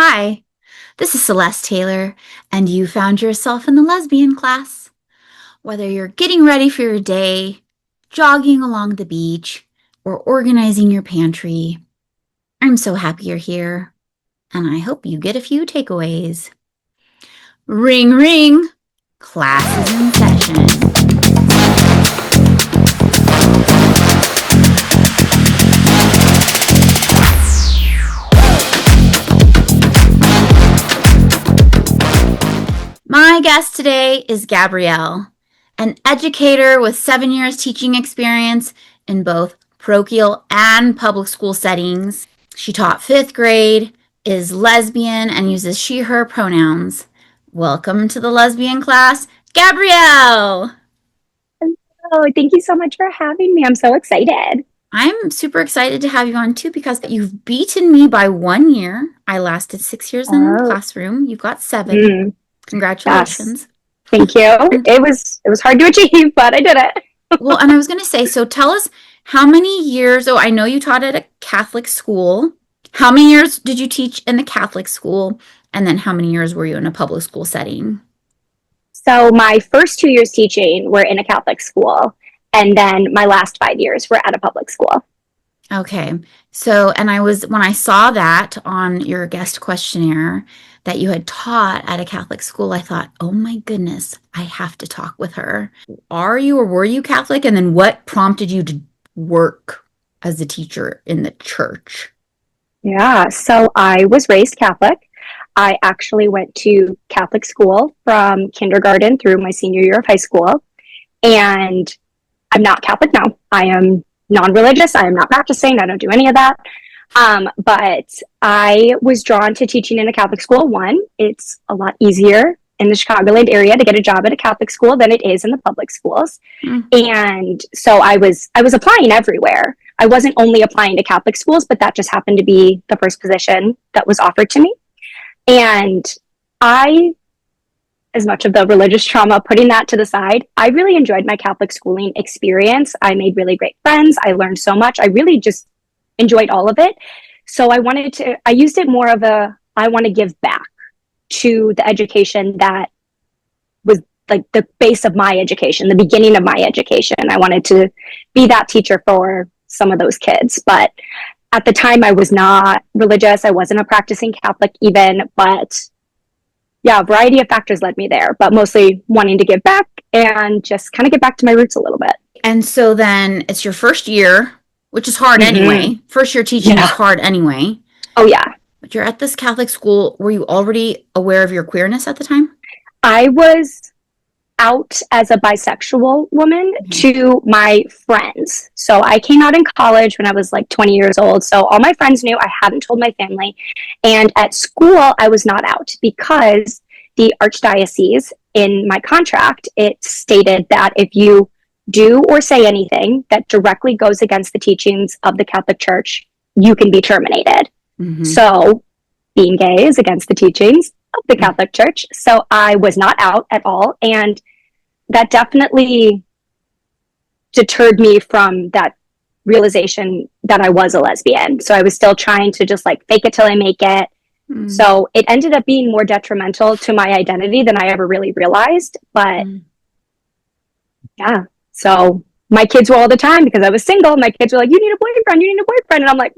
Hi, this is Celeste Taylor, and you found yourself in the lesbian class. Whether you're getting ready for your day, jogging along the beach, or organizing your pantry, I'm so happy you're here, and I hope you get a few takeaways. Ring, ring! Class is in session. My guest today is Gabrielle, an educator with 7 years teaching experience in both parochial and public school settings. She taught 5th grade, is lesbian, and uses she, her pronouns. Welcome to the lesbian class, Gabrielle! Oh, thank you so much for having me. I'm so excited. I'm super excited to have you on too because you've beaten me by 1 year. I lasted 6 years in the classroom. You've got 7. Congratulations. Yes. Thank you. It was hard to achieve, but I did it. Well, and I was going to say, so tell us how many years, I know you taught at a Catholic school. How many years did you teach in the Catholic school? And then how many years were you in a public school setting? So my first 2 years teaching were in a Catholic school. And then my last 5 years were at a public school. Okay. So, and when I saw that on your guest questionnaire that you had taught at a Catholic school, I thought, oh my goodness, I have to talk with her. Are you or were you Catholic? And then what prompted you to work as a teacher in the church? Yeah. So I was raised Catholic. I actually went to Catholic school from kindergarten through my senior year of high school. And I'm not Catholic now. I am non-religious. I am not practicing. I don't do any of that. But I was drawn to teaching in a Catholic school. One, it's a lot easier in the Chicagoland area to get a job at a Catholic school than it is in the public schools. And so I was applying everywhere. I wasn't only applying to Catholic schools, but that just happened to be the first position that was offered to me. And as much of the religious trauma, putting that to the side, I really enjoyed my Catholic schooling experience. I made really great friends. I learned so much. I really just enjoyed all of it. So I used it more of I want to give back to the education that was like the base of my education, the beginning of my education. I wanted to be that teacher for some of those kids. But at the time I was not religious. I wasn't a practicing Catholic even, but yeah, a variety of factors led me there, but mostly wanting to give back and just kind of get back to my roots a little bit. And so then it's your first year, which is hard anyway. First year teaching is hard anyway. Oh, yeah. But you're at this Catholic school. Were you already aware of your queerness at the time? I was out as a bisexual woman to my friends. So I came out in college when I was like 20 years old. So all my friends knew. I hadn't told my family. And at school, I was not out because the archdiocese in my contract, it stated that if you do or say anything that directly goes against the teachings of the Catholic Church, you can be terminated. So being gay is against the teachings of the Catholic Church. So I was not out at all. And that definitely deterred me from that realization that I was a lesbian. So I was still trying to just like fake it till I make it. So it ended up being more detrimental to my identity than I ever really realized. But yeah, so my kids were all the time, because I was single, my kids were like, you need a boyfriend. And I'm like,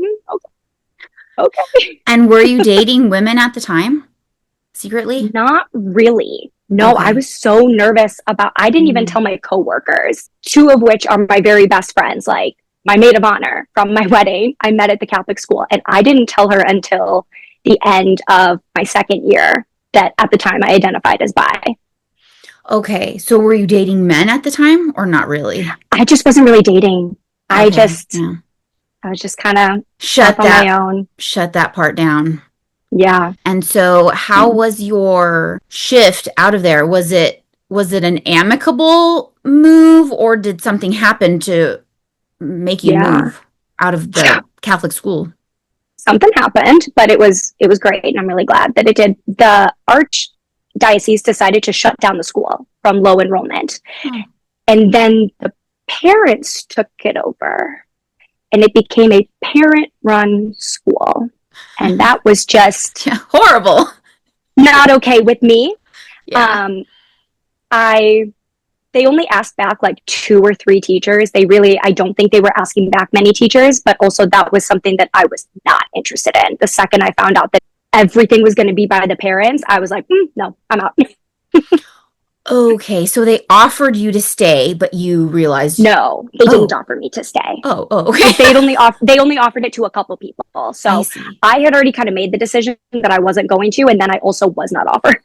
okay. And were you dating women at the time? Secretly? Not really. No, okay. I was so nervous I didn't even tell my coworkers, 2 of which are my very best friends, like my maid of honor from my wedding. I met at the Catholic school, and I didn't tell her until the end of my 2nd year that at the time I identified as bi. Okay. So were you dating men at the time or not really? I just wasn't really dating. I was just kind of shut on my own. Shut that part down. Yeah. And so how was your shift out of there? Was it an amicable move, or did something happen to make you move out of the Catholic school? Something happened, but it was great, and I'm really glad that it did. The archdiocese decided to shut down the school from low enrollment. And then the parents took it over, and it became a parent-run school. And that was just horrible. not okay with me. Yeah. They only asked back like 2 or 3 teachers. I don't think they were asking back many teachers, but also that was something that I was not interested in. The second I found out that everything was going to be by the parents, I was like, no, I'm out. Okay, so they offered you to stay, but you realized No, they didn't offer me to stay. Okay. They only offered it to a couple people. So I had already kind of made the decision that I wasn't going to, and then I also was not offered.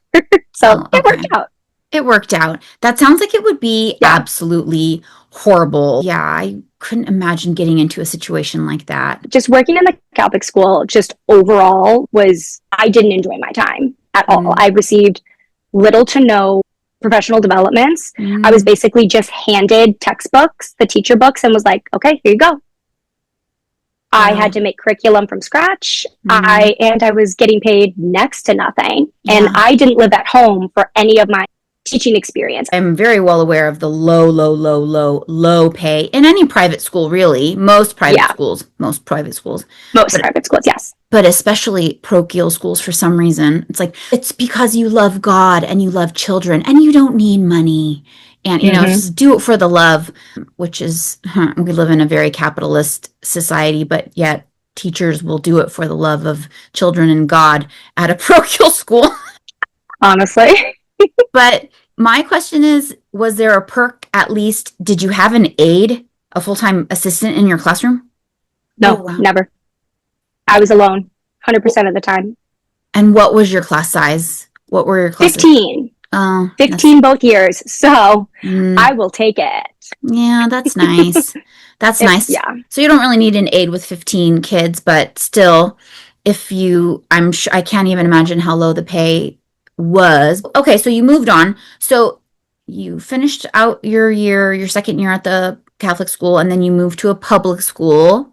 So it worked out. It worked out. That sounds like it would be absolutely horrible. Yeah, I couldn't imagine getting into a situation like that. Just working in the Catholic school, just overall, I didn't enjoy my time at all. I received little to no professional developments. I was basically just handed textbooks, the teacher books, and was like, okay, here you go. I had to make curriculum from scratch. I was getting paid next to nothing. And I didn't live at home for any of my teaching experience. I'm very well aware of the low pay in any private school, really. Most private schools, yes. But especially parochial schools for some reason. It's like, it's because you love God and you love children and you don't need money. And, just do it for the love, which is, we live in a very capitalist society, but yet teachers will do it for the love of children and God at a parochial school. Honestly. But my question is, was there a perk at least? Did you have an aide, a full-time assistant in your classroom? No, never. I was alone 100% of the time. And what was your class size? What were your classes? 15. 15 both years. So I will take it. Yeah, that's nice. That's nice. Yeah. So you don't really need an aide with 15 kids, but still, I'm sure, I can't even imagine how low the pay was. Okay, so you moved on. So you finished out your second year at the Catholic school, and then you moved to a public school.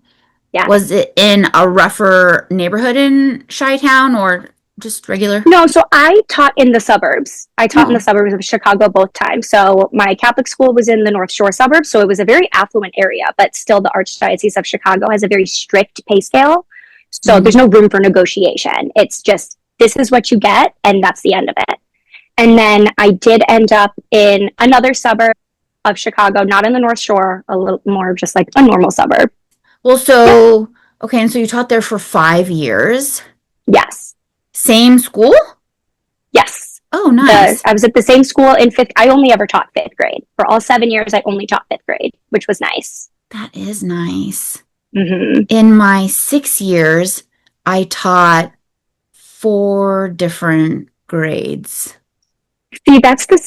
Yeah. Was it in a rougher neighborhood in Chi-Town or just regular? No, so I taught in the suburbs. I taught in the suburbs of Chicago both times. So my Catholic school was in the North Shore suburbs, so it was a very affluent area, but still the Archdiocese of Chicago has a very strict pay scale. So there's no room for negotiation. It's just, this is what you get, and that's the end of it. And then I did end up in another suburb of Chicago, not in the North Shore, a little more just like a normal suburb. Well, okay, and so you taught there for 5 years? Yes. Same school? Yes. Oh, nice. I was at the same school in 5th. I only ever taught 5th grade. For all 7 years, I only taught 5th grade, which was nice. That is nice. In my 6 years, I taught 4 different grades. See, that's the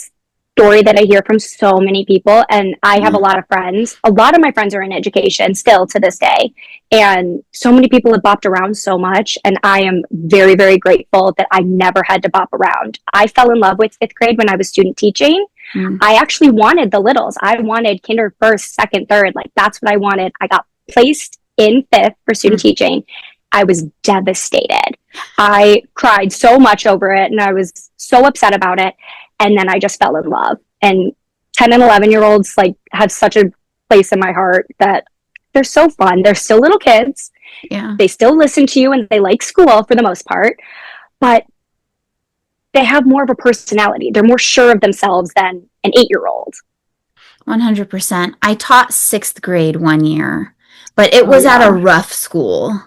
story that I hear from so many people, and I have a lot of friends. A lot of my friends are in education still to this day, and so many people have bopped around so much, and I am very, very grateful that I never had to bop around. I fell in love with 5th grade when I was student teaching. I actually wanted the littles. I wanted kinder, first, second, third. Like, that's what I wanted. I got placed in 5th for student teaching. I was devastated. I cried so much over it, and I was so upset about it. And then I just fell in love. And 10 and 11-year-olds like have such a place in my heart that they're so fun. They're still little kids. Yeah. They still listen to you and they like school for the most part, but they have more of a personality. They're more sure of themselves than an 8-year-old. 100%. I taught 6th grade 1 year, but it was at a rough school.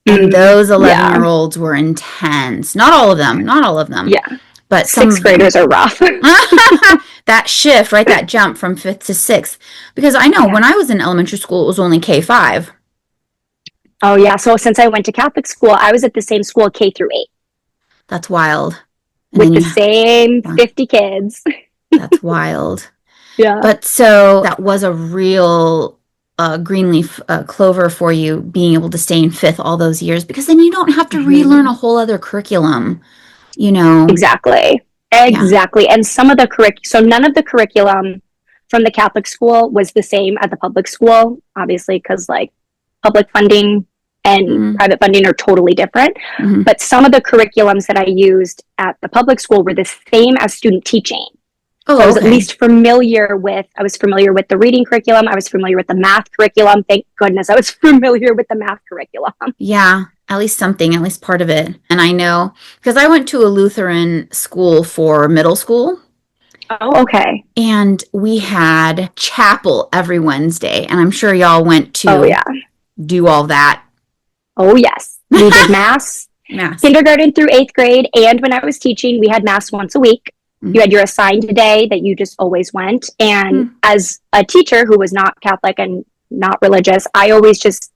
And those 11-year-olds were intense. Not all of them. Yeah. But 6th graders are rough. That shift, right? That jump from 5th to 6th. Because I know when I was in elementary school, it was only K-5. Oh, yeah. So since I went to Catholic school, I was at the same school K through 8. That's wild. And with the same 50 kids. That's wild. Yeah. But so that was a real greenleaf clover for you, being able to stay in 5th all those years, because then you don't have to relearn a whole other curriculum. Exactly. And some of so none of the curriculum from the Catholic school was the same at the public school, obviously, because like public funding and private funding are totally different. But some of the curriculums that I used at the public school were the same as student teaching. So I was at least familiar with the reading curriculum. I was familiar with the math curriculum. Thank goodness I was familiar with the math curriculum. Yeah. at least something, at least part of it. And I know because I went to a Lutheran school for middle school. Oh, okay. And we had chapel every Wednesday. And I'm sure y'all went Oh, to yeah. do all that. Oh, yes. We did mass. Mass. Kindergarten through 8th grade. And when I was teaching, we had mass once a week. You had your assigned day that you just always went. And as a teacher who was not Catholic and not religious, I always just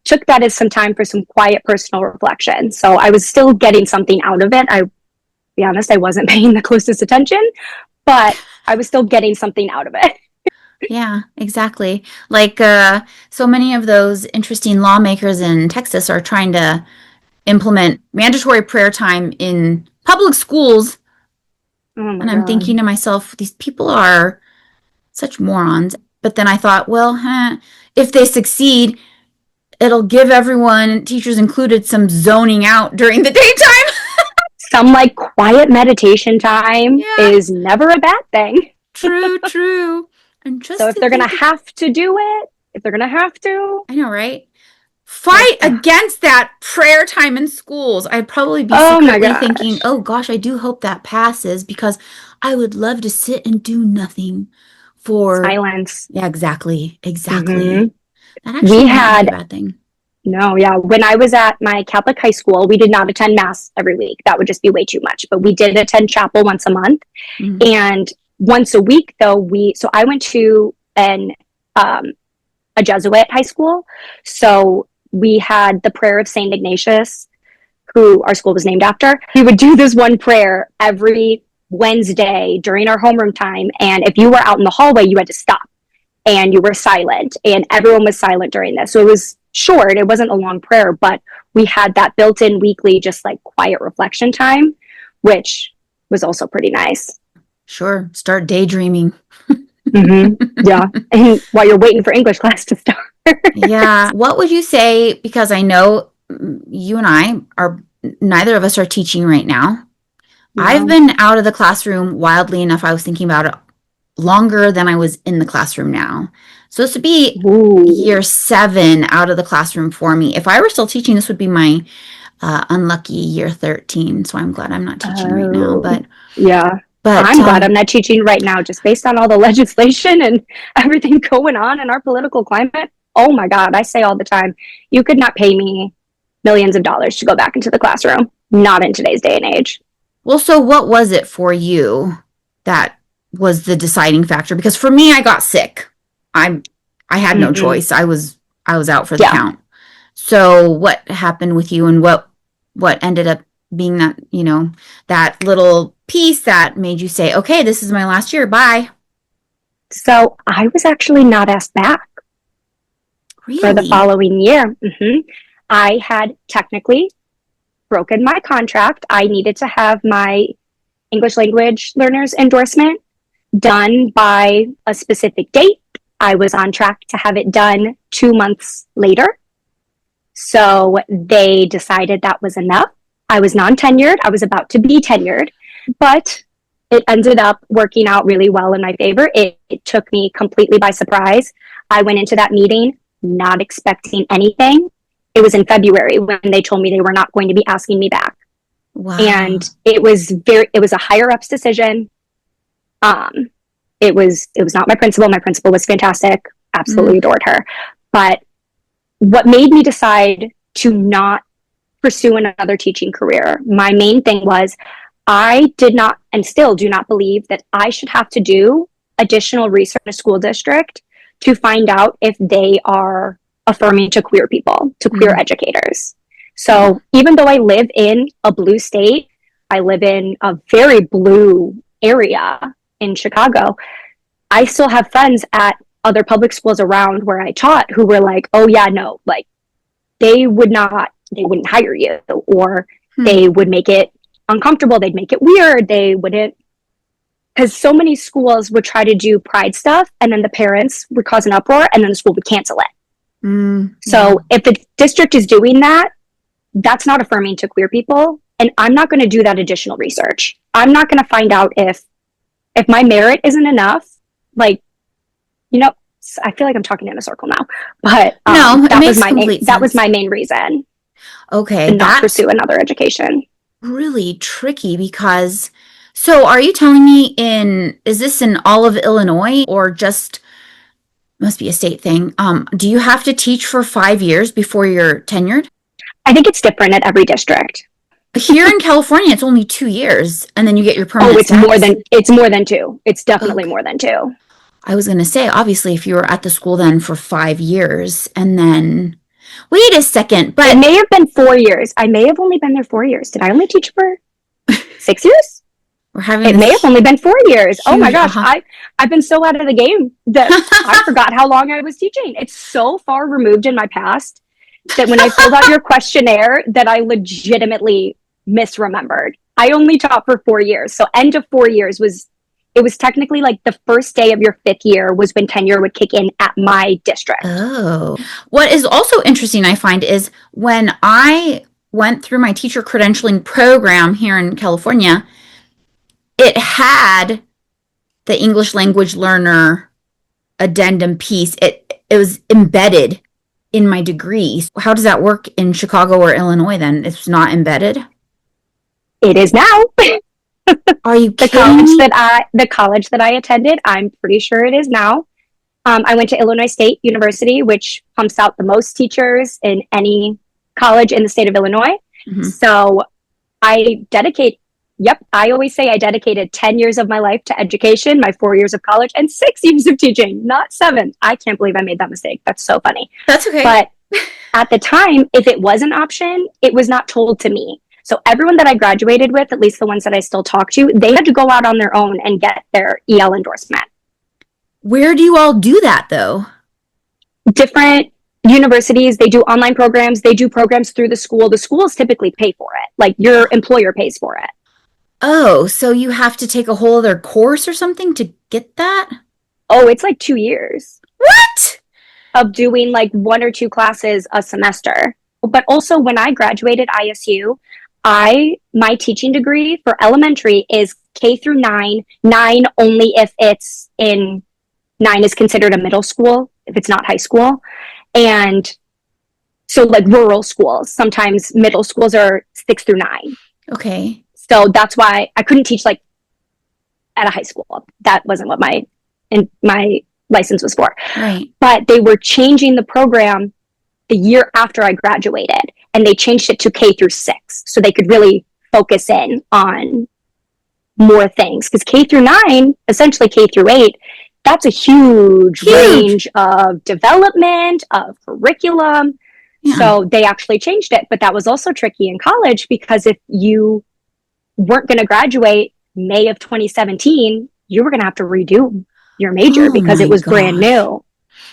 took that as some time for some quiet personal reflection. So I was still getting something out of it. I'll be honest, I wasn't paying the closest attention, but I was still getting something out of it. Yeah, exactly. Like so many of those interesting lawmakers in Texas are trying to implement mandatory prayer time in public schools. Oh my And I'm God. thinking to myself, these people are such morons. But then I thought, well, if they succeed, it'll give everyone, teachers included, some zoning out during the daytime. Some like quiet meditation time Yeah. is never a bad thing. True. And just So if they're going to have to do it, I know, right? Fight against that prayer time in schools. I'd probably be secretly thinking, oh gosh, I do hope that passes because I would love to sit and do nothing for silence. Yeah, exactly. Mm-hmm. That actually not be a bad thing. No, yeah. When I was at my Catholic high school, we did not attend mass every week. That would just be way too much. But we did attend chapel once a month. Mm-hmm. And once a week, though, so I went to a Jesuit high school. So we had the prayer of St. Ignatius, who our school was named after. We would do this one prayer every Wednesday during our homeroom time. And if you were out in the hallway, you had to stop and you were silent. And everyone was silent during this. So it was short. It wasn't a long prayer, but we had that built-in weekly, just like quiet reflection time, which was also pretty nice. Sure. Start daydreaming. Mm-hmm. Yeah. And while you're waiting for English class to start. Yeah. What would you say? Because I know you and I are, neither of us are teaching right now. No. I've been out of the classroom wildly enough. I was thinking about it longer than I was in the classroom now. So this would be year 7 out of the classroom for me. If I were still teaching, this would be my unlucky year 13. So I'm glad I'm not teaching right now. But yeah. But I'm glad I'm not teaching right now, just based on all the legislation and everything going on in our political climate. Oh my God, I say all the time, you could not pay me millions of dollars to go back into the classroom. Not in today's day and age. Well, so what was it for you that was the deciding factor? Because for me, I got sick. I had no choice. I was out for the count. So what happened with you, and what ended up being that, that little piece that made you say, okay, this is my last year, bye? So I was actually not asked back for the following year. Mm-hmm. I had technically broken my contract. I needed to have my English language learners endorsement done by a specific date. I was on track to have it done 2 months later. So they decided that was enough. I was non-tenured. I was about to be tenured, but it ended up working out really well in my favor. It took me completely by surprise. I went into that meeting not expecting anything. It was in February when they told me they were not going to be asking me back. Wow. And it was a higher ups decision. It was not my principal. My principal was fantastic. Absolutely adored her. But what made me decide to not pursue another teaching career, my main thing was I did not and still do not believe that I should have to do additional research in a school district to find out if they are affirming to queer people, to queer educators. So even though I live in a blue state, I live in a very blue area in Chicago, I still have friends at other public schools around where I taught who were like, oh yeah, no, like they wouldn't hire you, or they would make it uncomfortable. They'd make it weird. They wouldn't, because so many schools would try to do pride stuff and then the parents would cause an uproar and then the school would cancel it. So if the district is doing that, that's not affirming to queer people. And I'm not going to do that additional research. I'm not going to find out if my merit isn't enough. Like, I feel like I'm talking in a circle now, but no, that was my main reason. Okay, and not that's pursue another education. really tricky because, so are you telling me is this in all of Illinois or just, must be a state thing? Do you have to teach for 5 years before you're tenured? I think it's different at every district. Here in California, it's only 2 years, and then you get your Oh, permanent status. it's more than two. It's definitely Okay. more than two. I was going to say, obviously, if you were at the school then for 5 years, and then, wait a second, It but may have been 4 years. I may have only been there 4 years. Did I only teach for 6 years? we're having It may have this only been 4 years. Oh my huge gosh, I've been so out of the game that I forgot how long I was teaching. It's so far removed in my past that when I filled out your questionnaire that I legitimately misremembered. I only taught for 4 years. So end of 4 years was technically like the first day of your 5th year was when tenure would kick in at my district. Oh. What is also interesting, I find, is when I went through my teacher credentialing program here in California, it had the English language learner addendum piece. It was embedded in my degree. How does that work in Chicago or Illinois then? It's not embedded? It is now. Are you the kidding me? the college that I attended, I'm pretty sure it is now. I went to Illinois State University, which pumps out the most teachers in any college in the state of Illinois. Mm-hmm. So I always say I dedicated 10 years of my life to education, my 4 years of college, and 6 years of teaching, not 7. I can't believe I made that mistake. That's so funny. That's okay. But at the time, if it was an option, it was not told to me. So everyone that I graduated with, at least the ones that I still talk to, they had to go out on their own and get their EL endorsement. Where do you all do that, though? Different universities, they do online programs. They do programs through the school. The schools typically pay for it. Like your employer pays for it. Oh, so you have to take a whole other course or something to get that? Oh, it's like 2 years. What? Of doing like 1 or 2 classes a semester. But also when I graduated ISU, my teaching degree for elementary is K through 9, 9 only if it's in 9 is considered a middle school, if it's not high school. And so like rural schools, sometimes middle schools are 6 through 9. Okay. So that's why I couldn't teach like at a high school. That wasn't what my license was for. Right. But they were changing the program the year after I graduated, and they changed it to K through 6 so they could really focus in on more things. Because K through 9, essentially K through 8, that's a huge range of development, of curriculum. Yeah. So they actually changed it. But that was also tricky in college because if you weren't going to graduate May of 2017, you were going to have to redo your major because it was brand new.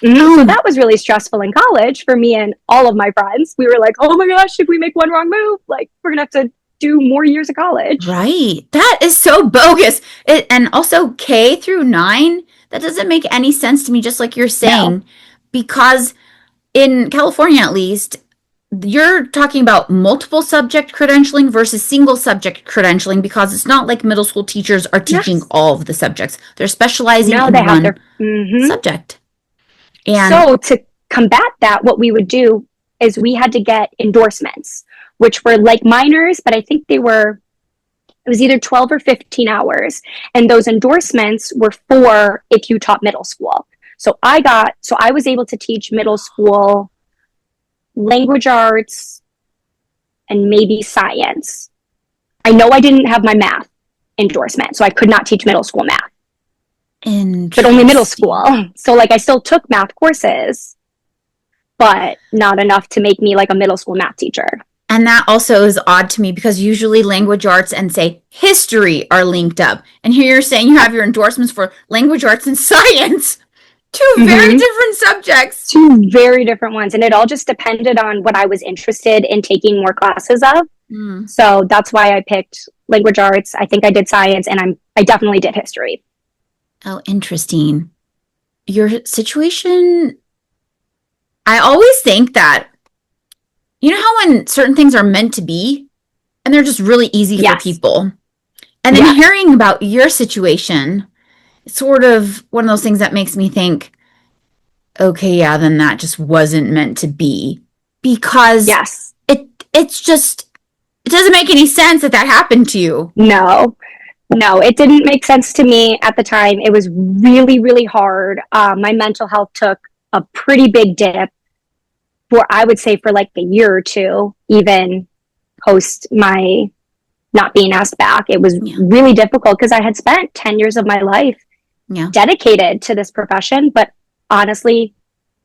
So that was really stressful in college for me and all of my friends. We were like, oh my gosh, if we make one wrong move, like we're going to have to do more years of college. Right. That is so bogus. And also K through 9, that doesn't make any sense to me, just like you're saying, because in California, at least, you're talking about multiple subject credentialing versus single subject credentialing because it's not like middle school teachers are teaching all of the subjects. They're specializing in one subject. And so to combat that, what we would do is we had to get endorsements, which were like minors, but I think it was either 12 or 15 hours. And those endorsements were for if you taught middle school. So I was able to teach middle school language arts and maybe science. I know I didn't have my math endorsement, so I could not teach middle school math. But only middle school. So like I still took math courses, but not enough to make me like a middle school math teacher. And that also is odd to me because usually language arts and say history are linked up. And here you're saying you have your endorsements for language arts and science. Two very different subjects. 2 very different ones. And it all just depended on what I was interested in taking more classes of. So that's why I picked language arts. I think I did science, and I definitely did history. Oh, interesting. Your situation, I always think that, you know how when certain things are meant to be and they're just really easy for people. And then hearing about your situation, it's sort of one of those things that makes me think, okay, yeah, then that just wasn't meant to be. Because it's just, it doesn't make any sense that happened to you. No, it didn't make sense to me at the time. It was really, really hard. My mental health took a pretty big dip for, I would say, for like a year or two, even post my not being asked back. It was really difficult because I had spent 10 years of my life dedicated to this profession. But honestly,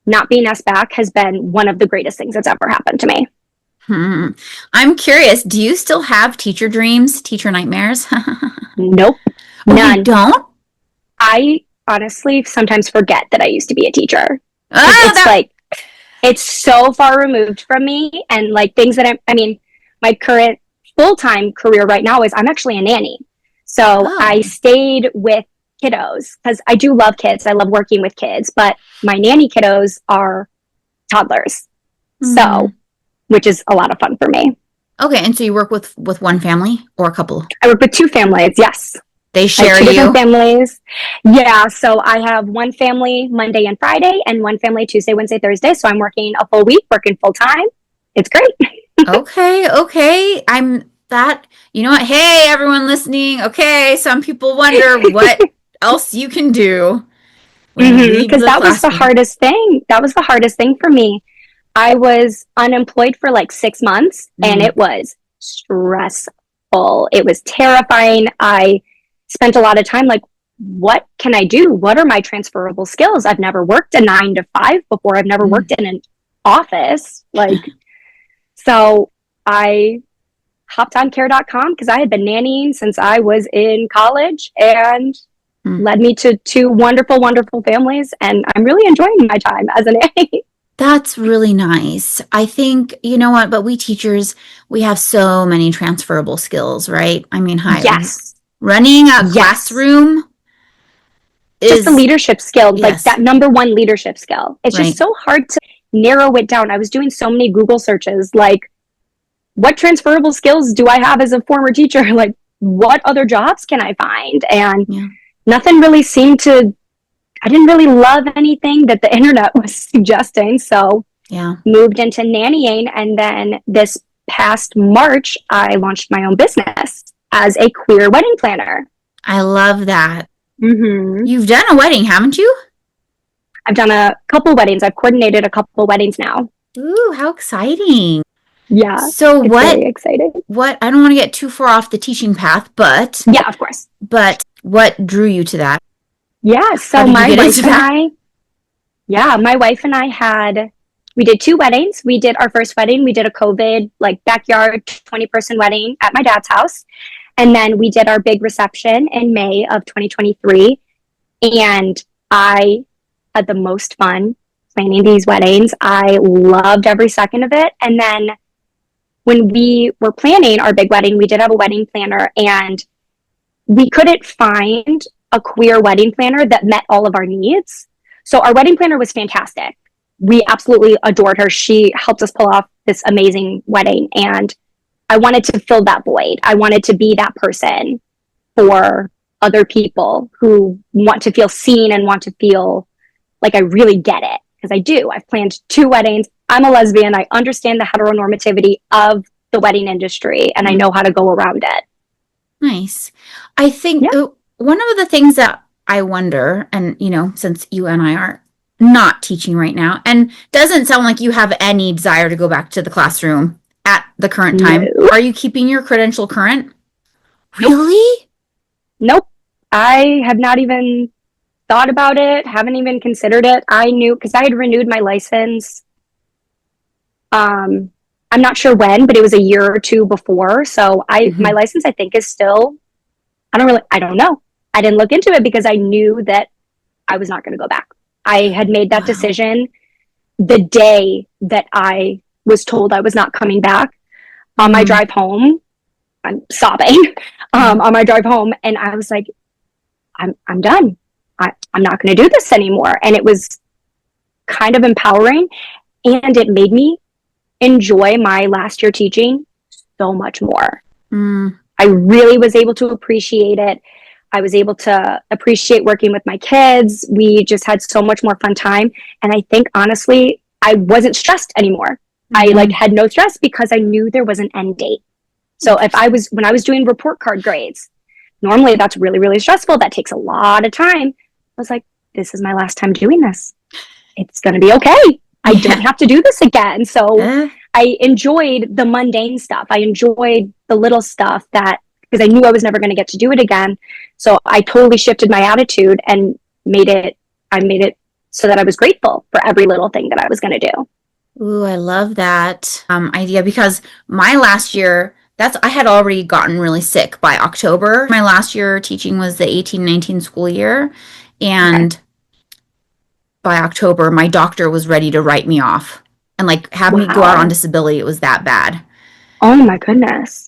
not being asked back has been one of the greatest things that's ever happened to me. I'm curious, do you still have teacher dreams, teacher nightmares? Nope. None. You don't? I honestly sometimes forget that I used to be a teacher. It's so far removed from me, and like things that my current full-time career right now is I'm actually a nanny. So I stayed with kiddos because I do love kids. I love working with kids, but my nanny kiddos are toddlers. So, which is a lot of fun for me. Okay, and so you work with one family or a couple? I work with two families, yes. They share two you? Different families. Yeah, so I have one family Monday and Friday and one family Tuesday, Wednesday, Thursday. So I'm working a full week, working full time. It's great. Okay. You know what? Hey, everyone listening. Okay, some people wonder what else you can do. Because that was the hardest thing. That was the hardest thing for me. I was unemployed for like 6 months and it was stressful. It was terrifying. I spent a lot of time like, what can I do? What are my transferable skills? I've never worked a 9 to 5 before. I've never worked in an office. So I hopped on care.com because I had been nannying since I was in college and led me to 2 wonderful, wonderful families. And I'm really enjoying my time as a nanny. That's really nice. I think, you know what, but we teachers, we have so many transferable skills, right? I mean, yes. Running a classroom is just a leadership skill, like that number one leadership skill. It's just so hard to narrow it down. I was doing so many Google searches, like, what transferable skills do I have as a former teacher? Like, what other jobs can I find? And nothing really seemed to, I didn't really love anything that the internet was suggesting. So moved into nannying. And then this past March, I launched my own business as a queer wedding planner. I love that. You've done a wedding, haven't you? I've done a couple weddings. I've coordinated a couple weddings now. Ooh, how exciting. Yeah. So very exciting. What, I don't want to get too far off the teaching path, but. Yeah, of course. But what drew you to that? Yeah, so my wife and I we did 2 weddings. We did our first wedding. We did a COVID, like, backyard 20-person wedding at my dad's house. And then we did our big reception in May of 2023. And I had the most fun planning these weddings. I loved every second of it. And then when we were planning our big wedding, we did have a wedding planner, and we couldn't find a queer wedding planner that met all of our needs. So our wedding planner was fantastic. We absolutely adored her. She helped us pull off this amazing wedding. And I wanted to fill that void. I wanted to be that person for other people who want to feel seen and want to feel like I really get it. Because I do. I've planned 2 weddings. I'm a lesbian. I understand the heteronormativity of the wedding industry, and I know how to go around it. Nice. I think one of the things that I wonder, and, you know, since you and I are not teaching right now, and doesn't sound like you have any desire to go back to the classroom at the current time. No. Are you keeping your credential current? Really? Nope. I have not even thought about it, haven't even considered it. I knew, because I had renewed my license. I'm not sure when, but it was a year or 2 before. So my license, I think, is still, I don't know. I didn't look into it because I knew that I was not going to go back. I had made that decision the day that I was told I was not coming back. On my drive home, I'm sobbing, on my drive home. And I was like, I'm done. I'm not going to do this anymore. And it was kind of empowering, and it made me enjoy my last year teaching so much more. I really was able to appreciate it. I was able to appreciate working with my kids. We just had so much more fun time. And I think, honestly, I wasn't stressed anymore. I like Mhm. had no stress because I knew there was an end date. So when I was doing report card grades, normally that's really, really stressful. That takes a lot of time. I was like, this is my last time doing this. It's going to be okay. I don't Yeah. have to do this again. So Eh, I enjoyed the mundane stuff. I enjoyed the little stuff that, because I knew I was never going to get to do it again. So I totally shifted my attitude and I made it so that I was grateful for every little thing that I was going to do. Ooh, I love that idea because my last year, I had already gotten really sick by October. My last year teaching was the 18-19 school year. Okay. And by October, my doctor was ready to write me off and like have me go out on Wow. disability. It was that bad. Oh my goodness.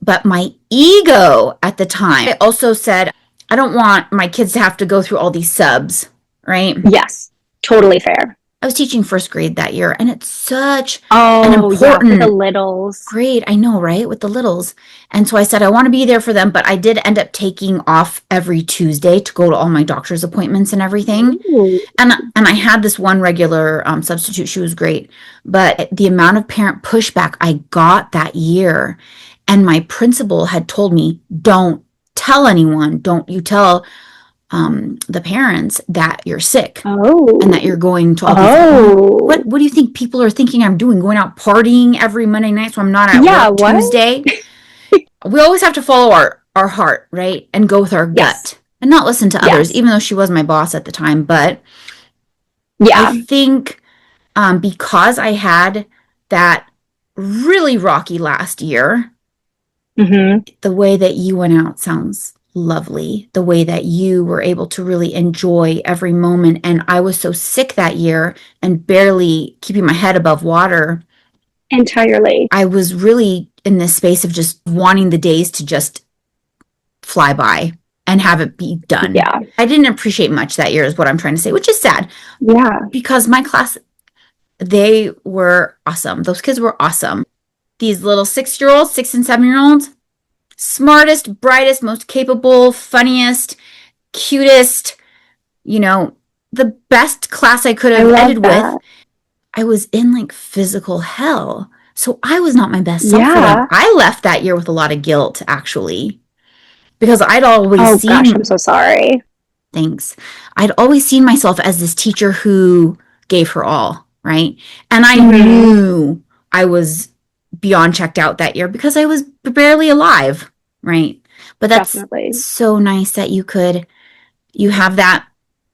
But my ego at the time, I also said, I don't want my kids to have to go through all these subs, right? Yes. Totally fair. I was teaching first grade that year, and it's such an Oh yeah. For the important littles. grade. I know, right? With the littles. And so I said, I want to be there for them, but I did end up taking off every Tuesday to go to all my doctor's appointments and everything. Ooh. And I had this one regular substitute. She was great. But the amount of parent pushback I got that year, and my principal had told me, don't tell anyone, don't you tell the parents that you're sick and that Oh. you're going to all these. Oh. What do you think people are thinking I'm doing? Going out partying every Monday night so I'm not at Yeah. work What? Tuesday? We always have to follow our heart, right? And go with our Yes. gut and not listen to others, Yes. even though she was my boss at the time. But I Yeah. think because I had that really rocky last year, Mm-hmm. the way that you went out sounds lovely. The way that you were able to really enjoy every moment. And I was so sick that year and barely keeping my head above water. Entirely. I was really in this space of just wanting the days to just fly by and have it be done. Yeah. I didn't appreciate much that year, is what I'm trying to say, which is sad Yeah. because my class, they were awesome. Those kids were awesome. These little 6-year olds, 6 and 7-year olds, smartest, brightest, most capable, funniest, cutest, you know, the best class I could I have love ended with. that. I was in like physical hell. So I was not my best self for them. Yeah. I left that year with a lot of guilt, actually, because I'd always Oh gosh, I'm seen so sorry. things. I'd always seen myself as this teacher who gave her all, right? And I Mm-hmm. knew I was beyond checked out that year because I was barely alive, right? But that's Definitely. so nice that you have that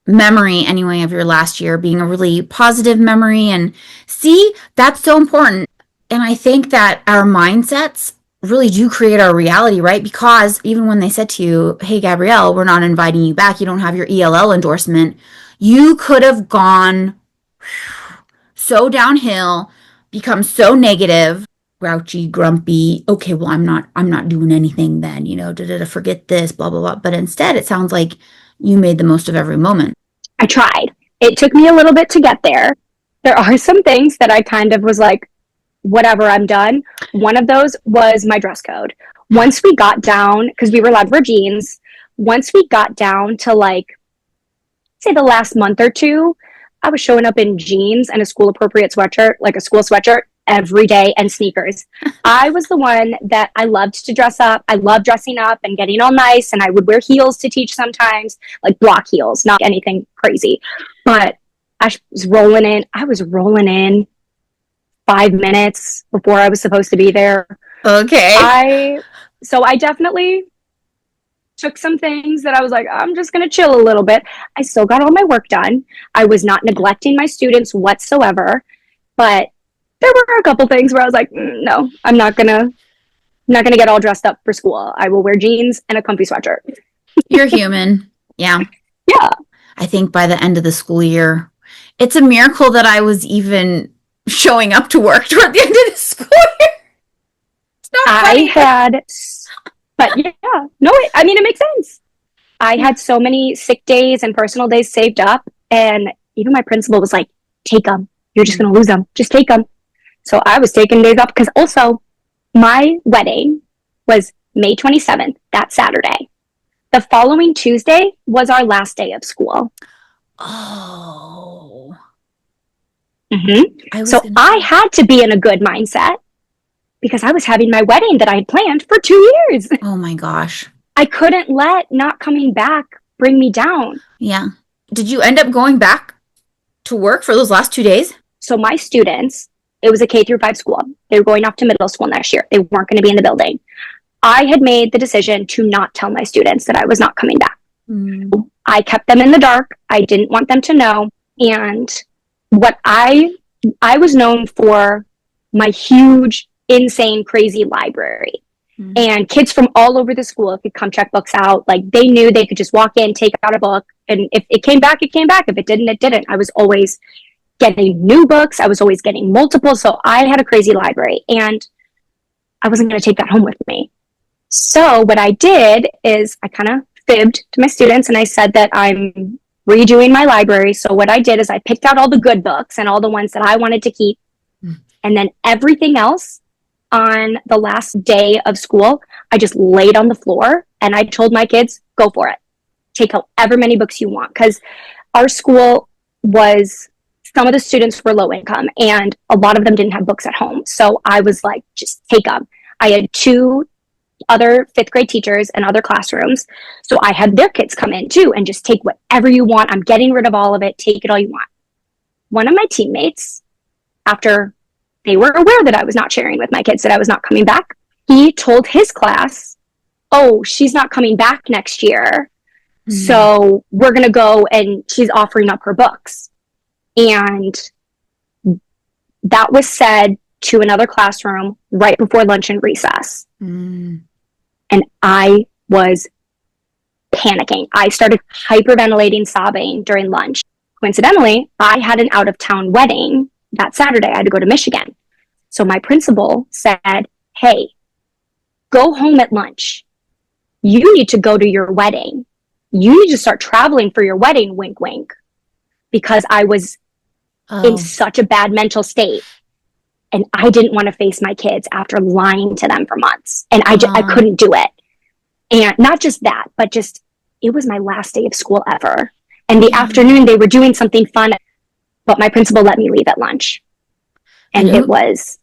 memory anyway of your last year being a really positive memory. And see, that's so important. And I think that our mindsets really do create our reality, right? Because even when they said to you, hey, Gabrielle, we're not inviting you back, you don't have your ELL endorsement, you could have gone so downhill, become so negative, grouchy, grumpy. Okay, well, I'm not doing anything then, forget this, blah, blah, blah. But instead, it sounds like you made the most of every moment. I tried. It took me a little bit to get there. There are some things that I kind of was like, whatever, I'm done. One of those was my dress code. Once we got down, because we were allowed to wear jeans, once we got down to like, say the last month or two, I was showing up in jeans and a school appropriate sweatshirt, like a school sweatshirt every day and sneakers. I was the one that I loved to dress up. I loved dressing up and getting all nice. And I would wear heels to teach sometimes, like block heels, not anything crazy. But I was rolling in 5 minutes before I was supposed to be there. Okay. I definitely took some things that I was like, I'm just going to chill a little bit. I still got all my work done. I was not neglecting my students whatsoever, but there were a couple things where I was like, no, I'm not gonna get all dressed up for school. I will wear jeans and a comfy sweatshirt. You're human. Yeah. Yeah, I think by the end of the school year, it's a miracle that I was even showing up to work toward the end of the school year. It's not I funny, but had, but yeah, no, I mean, it makes sense. I yeah. had so many sick days and personal days saved up, and even my principal was like, take them. You're just going to lose them. Just take them. So I was taking days off because also my wedding was May 27th, that Saturday. The following Tuesday was our last day of school. Oh. So I had to be in a good mindset because I was having my wedding that I had planned for 2 years. Oh my gosh. I couldn't let not coming back bring me down. Yeah. Did you end up going back to work for those last 2 days? So my students, it was a K-5 school. They were going off to middle school next year. They weren't going to be in the building. I had made the decision to not tell my students that I was not coming back. I kept them in the dark. I didn't want them to know. And what I was known for my huge, insane, crazy library. And kids from all over the school could come check books out. Like, they knew they could just walk in, take out a book. And if it came back, it came back. If it didn't, it didn't. I was always getting new books. I was always getting multiple. So I had a crazy library, and I wasn't going to take that home with me. So what I did is I kind of fibbed to my students, and I said that I'm redoing my library. So what I did is I picked out all the good books and all the ones that I wanted to keep. And then everything else on the last day of school, I just laid on the floor and I told my kids, go for it. Take however many books you want. Because our school was, some of the students were low income and a lot of them didn't have books at home. So I was like, just take them. I had 2 other 5th grade teachers in other classrooms. So I had their kids come in too and just take whatever you want. I'm getting rid of all of it. Take it all you want. One of my teammates, after they were aware that I was not sharing with my kids that I was not coming back, he told his class, oh, she's not coming back next year. So we're going to go, and she's offering up her books. And that was said to another classroom right before lunch and recess. And I was panicking. I started hyperventilating, sobbing during lunch. Coincidentally, I had an out-of-town wedding that Saturday. I had to go to Michigan. So my principal said, hey, go home at lunch. You need to go to your wedding. You need to start traveling for your wedding, wink, wink. Because I was in such a bad mental state. And I didn't want to face my kids after lying to them for months. And I couldn't do it. And not just that, but just, it was my last day of school ever. And the afternoon, they were doing something fun, but my principal let me leave at lunch. And it was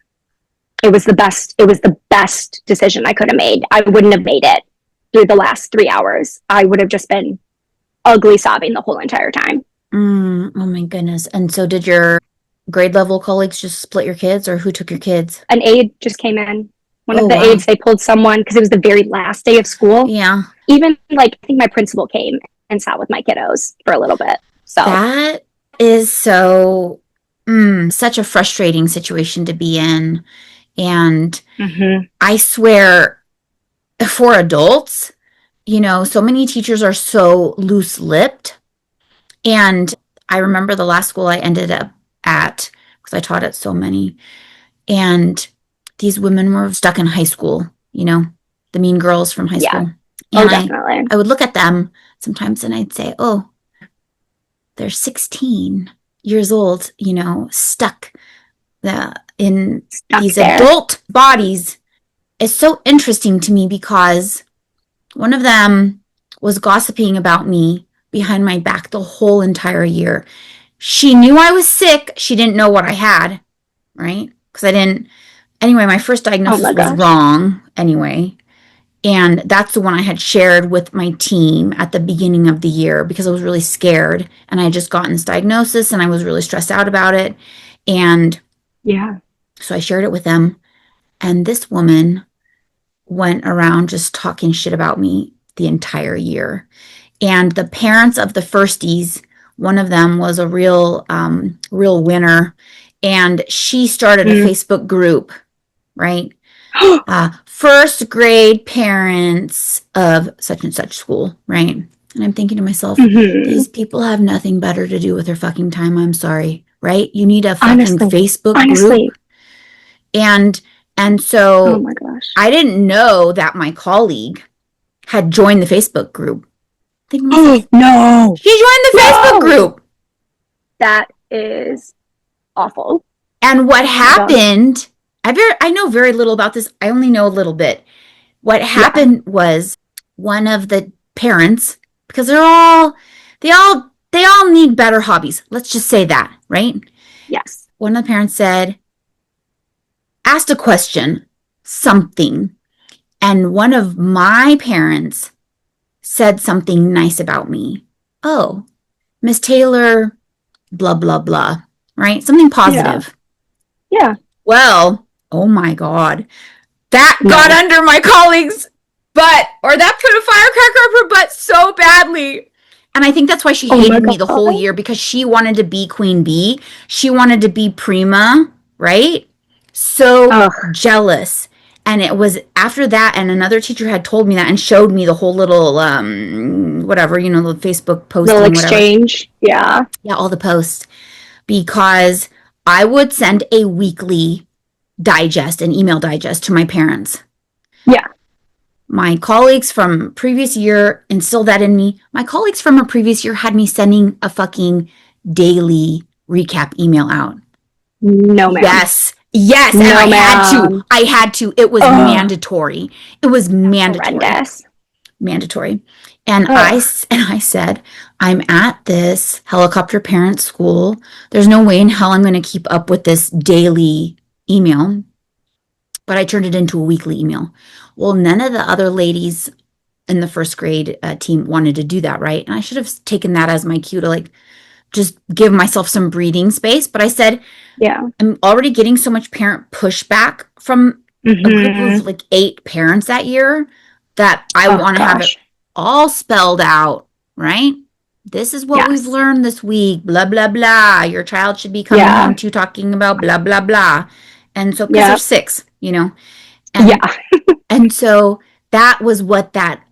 the best decision I could have made. I wouldn't have made it through the last 3 hours. I would have just been ugly sobbing the whole entire time. Oh my goodness. And so did your grade level colleagues just split your kids, or who took your kids? An aide just came in. One of the aides, they pulled someone because it was the very last day of school. Yeah. Even I think my principal came and sat with my kiddos for a little bit. So that is so such a frustrating situation to be in. And I swear, for adults, so many teachers are so loose-lipped. And I remember the last school I ended up at, because I taught at so many, and these women were stuck in high school, the mean girls from high school. And definitely. I would look at them sometimes and I'd say, oh, they're 16 years old, stuck in these adult bodies. It's so interesting to me because one of them was gossiping about me behind my back the whole entire year. She knew I was sick. She didn't know what I had, right? Because I didn't. Anyway, my first diagnosis was wrong anyway. And that's the one I had shared with my team at the beginning of the year because I was really scared. And I had just gotten this diagnosis and I was really stressed out about it. And so I shared it with them. And this woman went around just talking shit about me the entire year. And the parents of the firsties, one of them was a real winner. And she started a Facebook group, right? First grade parents of such and such school, right? And I'm thinking to myself, these people have nothing better to do with their fucking time. I'm sorry, right? You need a fucking Facebook group. And so oh my gosh. I didn't know that my colleague had joined the Facebook group. Oh, no. She joined the Facebook group. That is awful. And what happened, I know very little about this. I only know a little bit. What happened was one of the parents, because they all need better hobbies. Let's just say that, right? Yes. one of the parents said, asked a question, something, and one of my parents said something nice about me. Oh, Miss Taylor, blah, blah, blah, right? Something positive. Yeah. Well, oh my God. That No. got under my colleague's butt, or that put a firecracker up her butt so badly. And I think that's why she hated me the whole year, because she wanted to be queen bee. She wanted to be prima, right? So jealous. And it was after that, and another teacher had told me that and showed me the whole little, whatever, you know, the Facebook posting, little exchange. Whatever. Yeah, all the posts. Because I would send a weekly digest, an email digest to my parents. Yeah. My colleagues from previous year instilled that in me. My colleagues from a previous year had me sending a fucking daily recap email out. No, ma'am. Yes. Yes. No, and I had to. It was mandatory. It was mandatory. Horrendous. Mandatory. And I said, I'm at this helicopter parent school. There's no way in hell I'm going to keep up with this daily email. But I turned it into a weekly email. Well, none of the other ladies in the first grade team wanted to do that, right? And I should have taken that as my cue to like just give myself some breathing space. But I said, yeah, I'm already getting so much parent pushback from a group of like 8 parents that year that I want to have it all spelled out, right? This is what we've learned this week, blah, blah, blah. Your child should be coming home to talking about blah, blah, blah. And so, because there's 6, you know. And, and so that was what that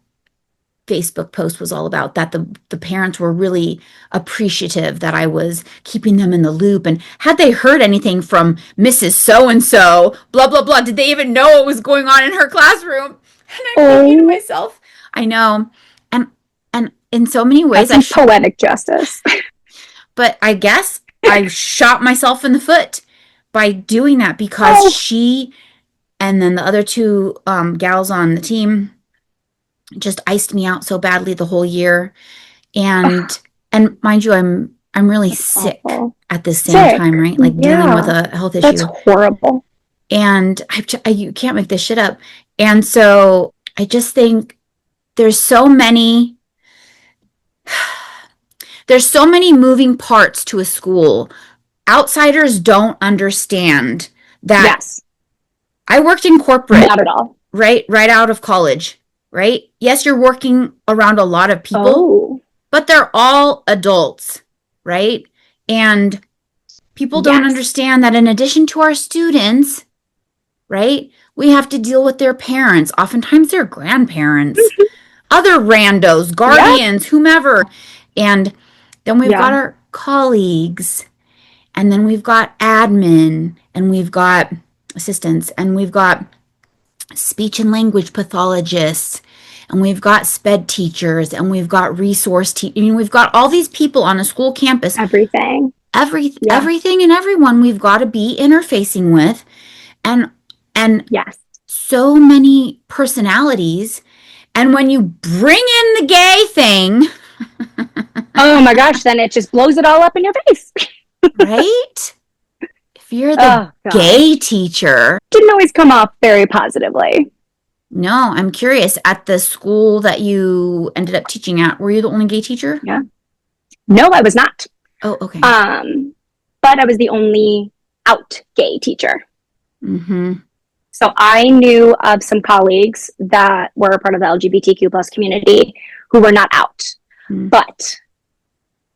Facebook post was all about, that the parents were really appreciative that I was keeping them in the loop. And had they heard anything from Mrs. So-and-so, blah, blah, blah, did they even know what was going on in her classroom? And I'm thinking to myself, I know. And in so many ways, that's poetic justice. But I guess I shot myself in the foot by doing that, because she and then the other 2 gals on the team just iced me out so badly the whole year. And mind you, I'm really sick at the same time, right? Like dealing with a health issue. That's horrible. And you can't make this shit up. And so I just think there's so many moving parts to a school. Outsiders don't understand that. Yes. I worked in corporate. Not at all. Right out of college, right? Yes, you're working around a lot of people, but they're all adults, right? And people don't understand that in addition to our students, right, we have to deal with their parents, oftentimes their grandparents, other randos, guardians, whomever. And then we've got our colleagues, and then we've got admin, and we've got assistants, and we've got speech and language pathologists, and we've got sped teachers, and we've got resource teachers. I mean, we've got all these people on a school campus. Everything and everyone we've got to be interfacing with, and so many personalities. And when you bring in the gay thing, oh my gosh, then it just blows it all up in your face. Right? If you're the gay teacher. Didn't always come off very positively. No, I'm curious. At the school that you ended up teaching at, were you the only gay teacher? Yeah. No, I was not. Oh, okay. But I was the only out gay teacher. Mm-hmm. So I knew of some colleagues that were a part of the LGBTQ plus community who were not out. Mm. But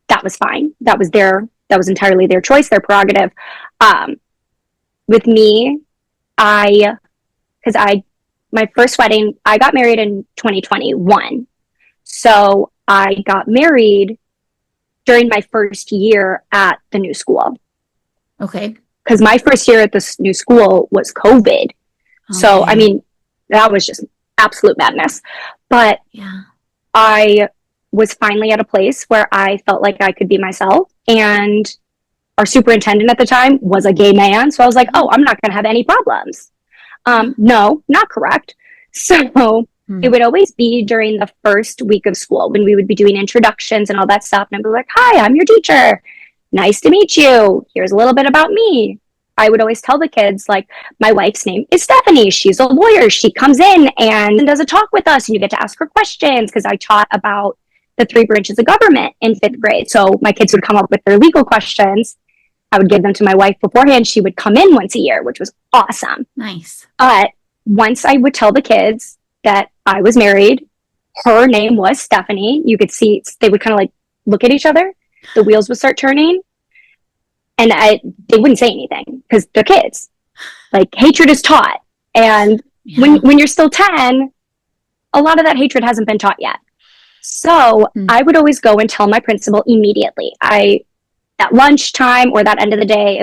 that was fine. That was entirely their choice, their prerogative. With me, my first wedding, I got married in 2021. So I got married during my first year at the new school. Okay. Because my first year at this new school was COVID. Okay. So, I mean, that was just absolute madness. But I was finally at a place where I felt like I could be myself. And our superintendent at the time was a gay man. So I was like, oh, I'm not going to have any problems. No, not correct. So it would always be during the first week of school when we would be doing introductions and all that stuff. And I'd be like, hi, I'm your teacher. nice to meet you. Here's a little bit about me. I would always tell the kids, like, my wife's name is Stephanie. She's a lawyer. She comes in and does a talk with us, and you get to ask her questions, because I taught about the 3 branches of government in 5th grade. So my kids would come up with their legal questions. I would give them to my wife beforehand. She would come in once a year, which was awesome. Nice. But once I would tell the kids that I was married, her name was Stephanie, you could see they would kind of like look at each other. The wheels would start turning. And they wouldn't say anything because they're kids. Like, hatred is taught. And when you're still 10, a lot of that hatred hasn't been taught yet. So I would always go and tell my principal immediately. At lunchtime or that end of the day,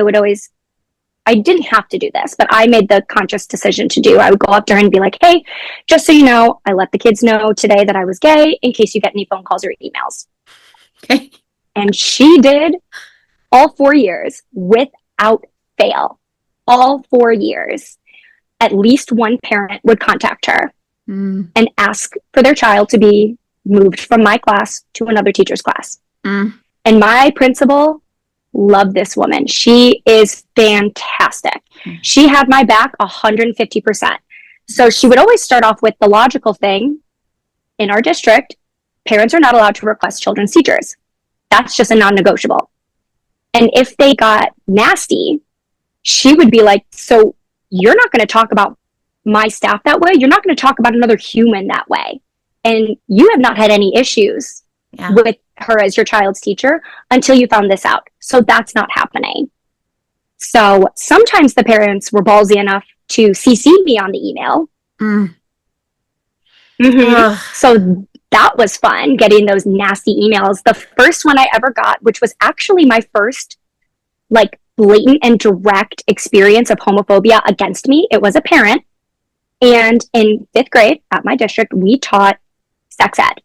I didn't have to do this, but I made the conscious decision to do. I would go up to her and be like, hey, just so you know, I let the kids know today that I was gay in case you get any phone calls or emails. Okay. And she did. All 4 years, without fail, all 4 years, at least one parent would contact her and ask for their child to be moved from my class to another teacher's class. And my principal loved this woman. She is fantastic. She had my back 150%. So she would always start off with the logical thing. In our district, parents are not allowed to request children's teachers. That's just a non-negotiable. And if they got nasty, she would be like, so you're not going to talk about my staff that way? You're not going to talk about another human that way. And you have not had any issues with her as your child's teacher until you found this out. So that's not happening. So sometimes the parents were ballsy enough to CC me on the email. So that was fun, getting those nasty emails. The first one I ever got, which was actually my first like blatant and direct experience of homophobia against me, it was a parent. And in 5th grade at my district, we taught sex ed.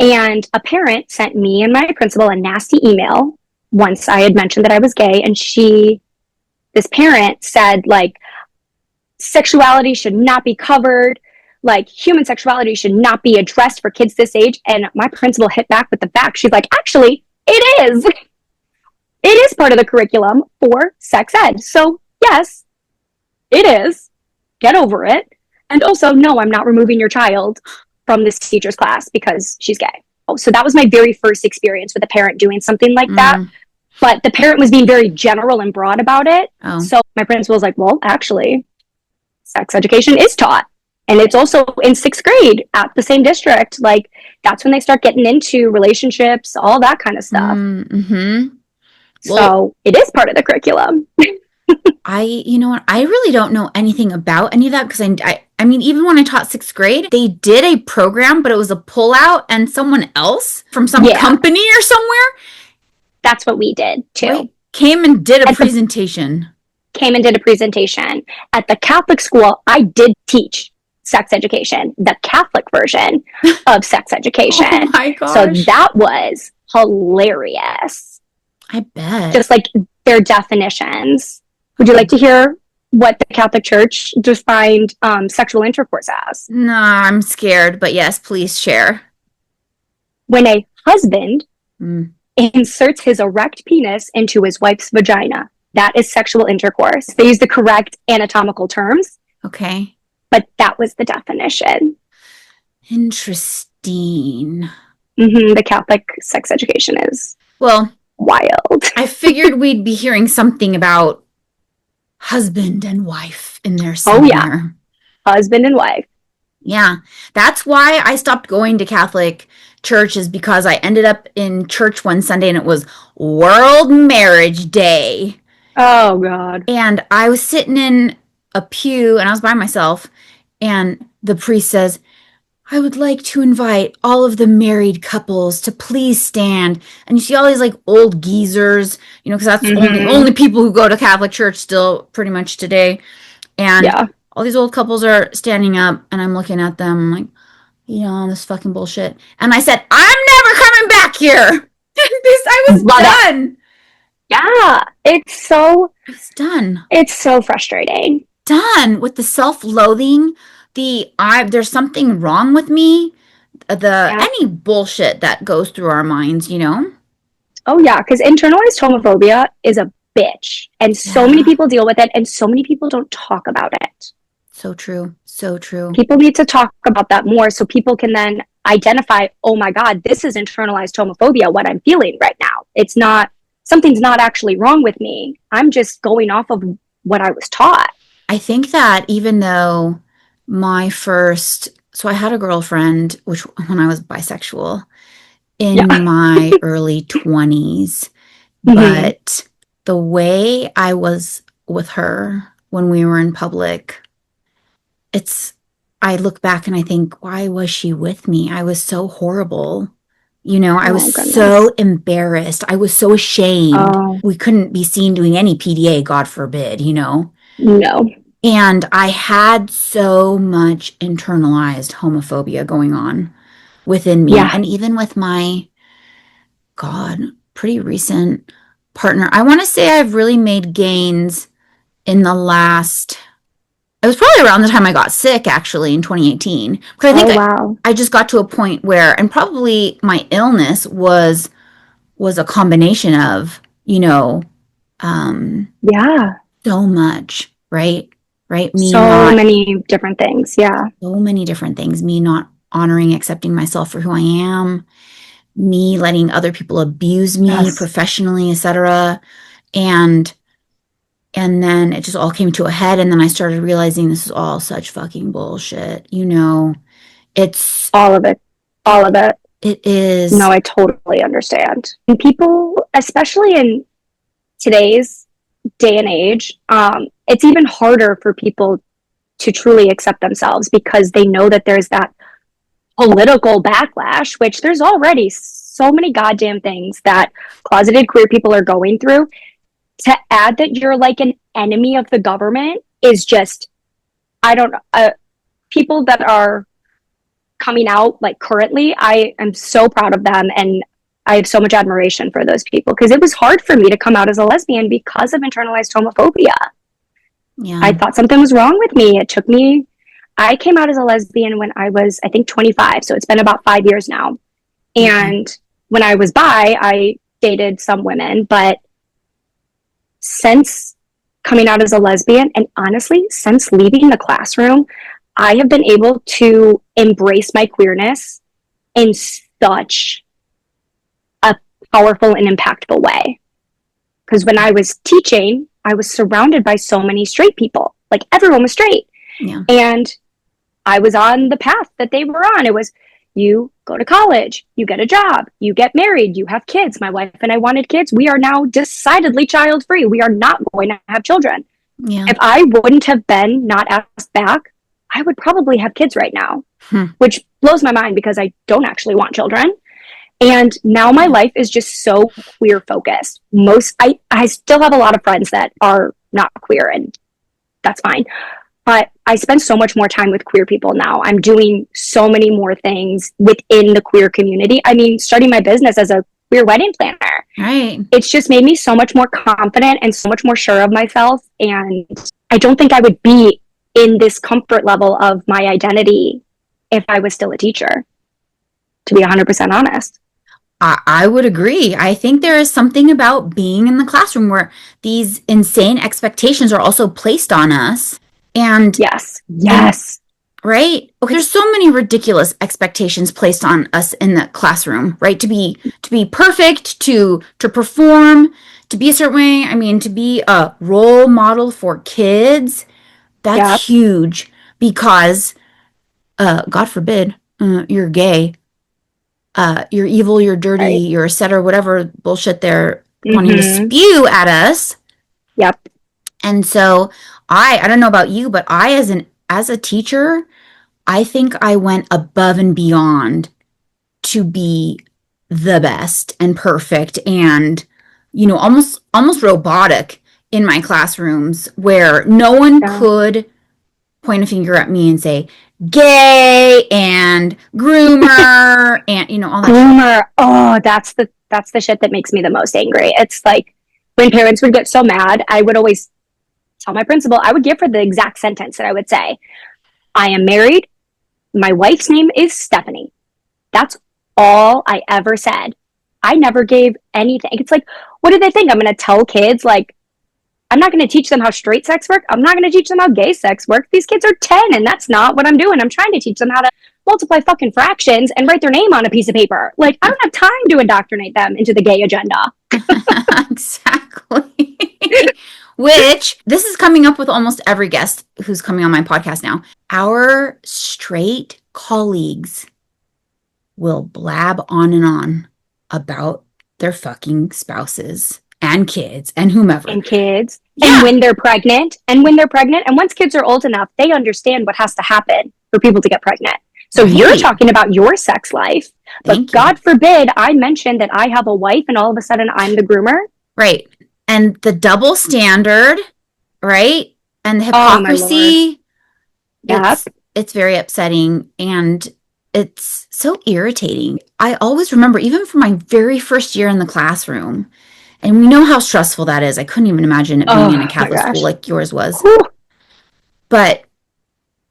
And a parent sent me and my principal a nasty email once I had mentioned that I was gay. And this parent said, like, sexuality should not be covered. Like, human sexuality should not be addressed for kids this age. And my principal hit back with the fact. She's like, actually, it is. It is part of the curriculum for sex ed. So, yes, it is. Get over it. And also, no, I'm not removing your child from this teacher's class because she's gay. Oh, so that was my very first experience with a parent doing something like that. But the parent was being very general and broad about it. So my principal was like, well, actually, sex education is taught. And it's also in 6th grade at the same district. Like, that's when they start getting into relationships, all that kind of stuff. So it is part of the curriculum. You know what? I really don't know anything about any of that because I mean, even when I taught 6th grade, they did a program, but it was a pullout and someone else from some company or somewhere. That's what we did too. Came and did a presentation. At the Catholic school, I did teach sex education, the Catholic version of sex education. Oh my gosh. So that was hilarious. I bet. Just like their definitions. Would you like to hear what the Catholic Church defined sexual intercourse as? No, I'm scared, but yes, please share. When a husband inserts his erect penis into his wife's vagina, that is sexual intercourse. They use the correct anatomical terms. Okay. But that was the definition. Interesting. The Catholic sex education is wild. I figured we'd be hearing something about husband and wife in there somewhere. Oh, yeah. Husband and wife. Yeah. That's why I stopped going to Catholic church, is because I ended up in church one Sunday and it was World Marriage Day. Oh, God. And I was sitting in a pew and I was by myself, and the priest says, I would like to invite all of the married couples to please stand. And you see all these like old geezers, you know, because that's only people who go to Catholic church still pretty much today. And all these old couples are standing up, and I'm looking at them like, you know, this fucking bullshit. And I said, I'm never coming back here. I was done. Yeah, it's done. It's so frustrating. Done with the self-loathing, there's something wrong with me, any bullshit that goes through our minds, you know? Oh yeah, because internalized homophobia is a bitch. And so many Yeah. people deal with it, and so many people don't talk about it. So true. So true. People need to talk about that more so people can then identify, oh my God, this is internalized homophobia, what I'm feeling right now. It's not, something's not actually wrong with me. I'm just going off of what I was taught. I think that even though so I had a girlfriend, which when I was bisexual Yeah. in my early 20s, Mm-hmm. but the way I was with her when we were in public, it's, I look back and I think, why was she with me? I was so horrible. I was Oh so goodness. embarrassed. I was so ashamed. Oh, We couldn't be seen doing any PDA, God forbid. no. And I had so much internalized homophobia going on within me. Yeah. And even with my, God, pretty recent partner, I want to say I've really made gains in the last, it was probably around the time I got sick, actually, in 2018. Because I think Oh wow. I just got to a point where, and probably my illness was a combination of, um, Yeah. so much, right? Right? Me So not many different things. Yeah. so many different things. Me not honoring, accepting myself for who I am, me letting other people abuse me Yes. professionally, etc. And and then it just all came to a head and then I started realizing this is all such fucking bullshit. It's All of it. All of it. it No, is I totally understand. And people, especially in today's day and age, it's even harder for people to truly accept themselves because they know that there's that political backlash, which there's already so many goddamn things that closeted queer people are going through. To add that you're like an enemy of the government is just, I don't know. People that are coming out like currently, I am so proud of them and I have so much admiration for those people because it was hard for me to come out as a lesbian because of internalized homophobia. I yeah. thought something was wrong with me. It took me, I came out as a lesbian when I was, I think, 25. So it's been about 5 years now. Okay. And when I was bi, I dated some women, but since coming out as a lesbian and honestly, since leaving the classroom, I have been able to embrace my queerness in such a powerful and impactful way. Because when I was teaching, I was surrounded by so many straight people. Like everyone was straight. Yeah. And I was on the path that they were on. It was you go to college, you get a job, you get married, you have kids. My wife and I wanted kids. We are now decidedly child free. We are not going to have children. Yeah. If I wouldn't have been not asked back, I would probably have kids right now, which blows my mind because I don't actually want children. And now my life is just so queer focused. I still have a lot of friends that are not queer, and that's fine. But I spend so much more time with queer people now. I'm doing so many more things within the queer community. I mean, starting my business as a queer wedding planner. Right. It's just made me so much more confident and so much more sure of myself. And I don't think I would be in this comfort level of my identity if I was still a teacher, to be 100% honest. I would agree. I think there is something about being in the classroom where these insane expectations are also placed on us. And Yes. and Yes. right? Okay, there's so many ridiculous expectations placed on us in the classroom, right? To be perfect, to perform, to be a certain way. I mean, to be a role model for kids. Yep. That's huge because God forbid, you're gay, you're evil, you're dirty, Right. you're a setter, whatever bullshit they're wanting to Mm-hmm. spew at us. Yep. And so I don't know about you, but as a teacher, I think I went above and beyond to be the best and perfect and almost robotic in my classrooms where no one Yeah. could point a finger at me and say gay and groomer and all that shit. Groomer. Oh, that's the shit that makes me the most angry. It's like when parents would get so mad, I would always tell my principal, I would give her the exact sentence that I would say. I am married. My wife's name is Stephanie. That's all I ever said. I never gave anything. It's like, what do they think? I'm going to tell kids, like, I'm not going to teach them how straight sex works. I'm not going to teach them how gay sex works. These kids are 10, and that's not what I'm doing. I'm trying to teach them how to multiply fucking fractions and write their name on a piece of paper. Like, I don't have time to indoctrinate them into the gay agenda. Exactly. Which, this is coming up with almost every guest who's coming on my podcast now. Our straight colleagues will blab on and on about their fucking spouses and kids and whomever. And kids. Yeah. And when they're pregnant. And once kids are old enough, they understand what has to happen for people to get pregnant. So you're talking about your sex life. But God forbid I mention that I have a wife and all of a sudden I'm the groomer. Right. And the double standard, right? And the hypocrisy. It's very upsetting. And it's so irritating. I always remember, even from my very first year in the classroom, and we know how stressful that is. I couldn't even imagine it being in a Catholic school like yours was. Whew. But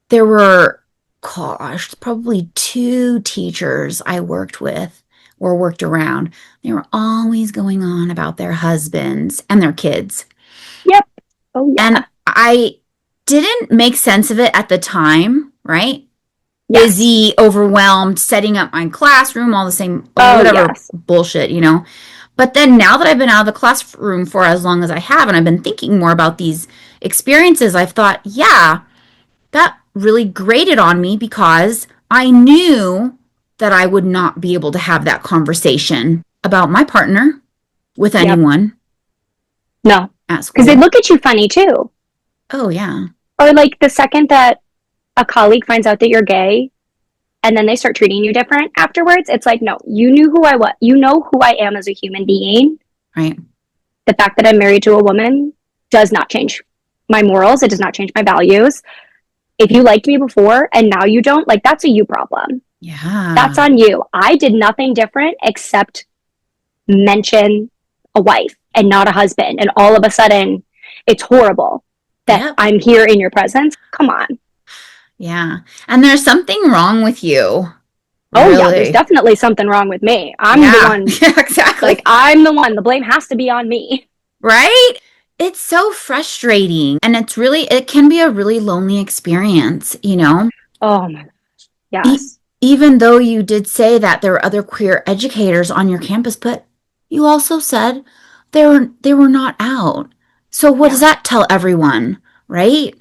there were, probably 2 teachers I worked with or worked around. They were always going on about their husbands and their kids. Yep. Oh, yeah. And I didn't make sense of it at the time, right? Yes. Busy, overwhelmed, setting up my classroom, all the same, bullshit, you know. But then now that I've been out of the classroom for as long as I have, and I've been thinking more about these experiences, I've thought, yeah, that really grated on me because I knew that I would not be able to have that conversation about my partner with anyone. No. At school. Because they look at you funny too. Oh, yeah. Or like the second that a colleague finds out that you're gay and then they start treating you different afterwards, it's like, no, you knew who I was. You know who I am as a human being. Right. The fact that I'm married to a woman does not change my morals. It does not change my values. If you liked me before and now you don't, like, that's a you problem. Yeah. That's on you. I did nothing different except mention a wife and not a husband. And all of a sudden, it's horrible that I'm here in your presence. Come on. Yeah. And there's something wrong with you. Oh, really? Yeah. There's definitely something wrong with me. I'm the one. Yeah, exactly. Like, I'm the one. The blame has to be on me. Right? It's so frustrating. And it can be a really lonely experience, you know? Oh, my gosh. Yes. Even though you did say that there were other queer educators on your campus, but you also said they were not out. So what does that tell everyone, right?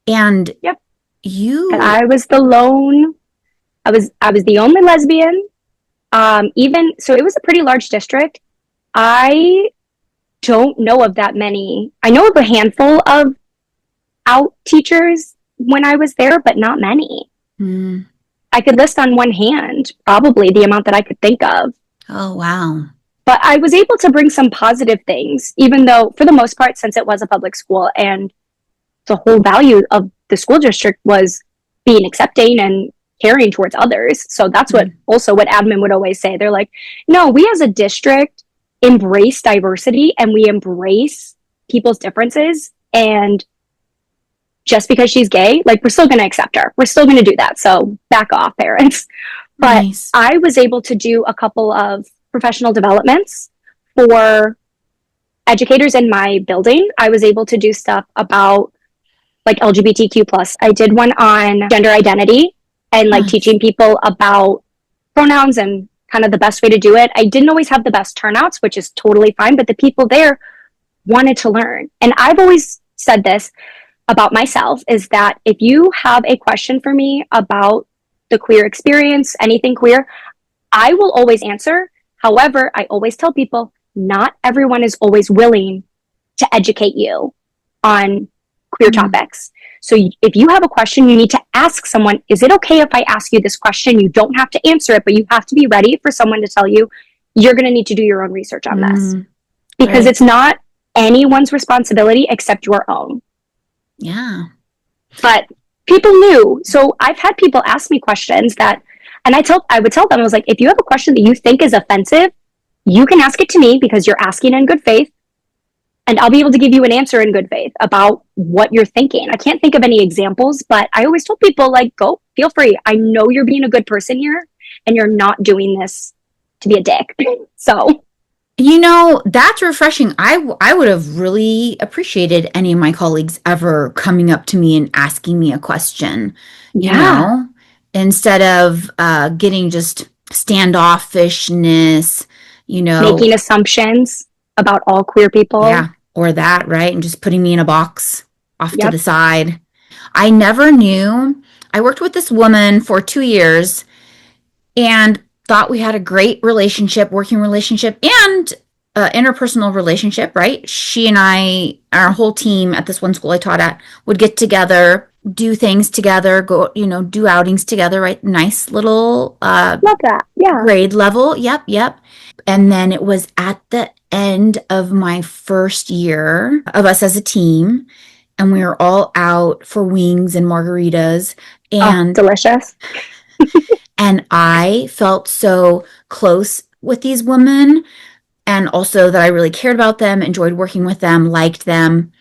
And and I was the lone. I was the only lesbian. So it was a pretty large district. I don't know of that many. I know of a handful of out teachers when I was there, but not many. Mm. I could list on one hand probably the amount that I could think of. Oh, wow. But I was able to bring some positive things, even though for the most part, since it was a public school and the whole value of the school district was being accepting and caring towards others. So that's what admin would always say. They're like, no, we as a district embrace diversity and we embrace people's differences. And just because she's gay, like, we're still going to accept her. We're still going to do that. So back off, parents. But nice. I was able to do a couple of professional developments for educators in my building. I was able to do stuff about like LGBTQ plus. I did one on gender identity and like teaching people about pronouns and kind of the best way to do it. I didn't always have the best turnouts, which is totally fine, but the people there wanted to learn. And I've always said this about myself, is that if you have a question for me about the queer experience, anything queer, I will always answer. However, I always tell people not everyone is always willing to educate you on queer topics. So if you have a question, you need to ask someone, is it okay if I ask you this question? You don't have to answer it, but you have to be ready for someone to tell you, you're going to need to do your own research on this. Because it's not anyone's responsibility except your own. Yeah. But people knew. So I've had people ask me questions that, and I would tell them, I was like, if you have a question that you think is offensive, you can ask it to me because you're asking in good faith. And I'll be able to give you an answer in good faith about what you're thinking. I can't think of any examples, but I always told people, like, go, feel free. I know you're being a good person here and you're not doing this to be a dick. So, That's refreshing. I would have really appreciated any of my colleagues ever coming up to me and asking me a question, yeah, instead of getting just standoffishness, making assumptions about all queer people. yeah, or that, right? And just putting me in a box off to Yep. the side. I never knew. I worked with this woman for 2 years and thought we had a great relationship, working relationship, and interpersonal relationship, right? She and I, our whole team at this one school I taught at, would get together, do things together, go, do outings together, right? Nice little Love that. Yeah. grade level. Yep, yep. And then it was at the end of my first year of us as a team, and we were all out for wings and margaritas. And delicious. and I felt so close with these women, and also that I really cared about them, enjoyed working with them, liked them.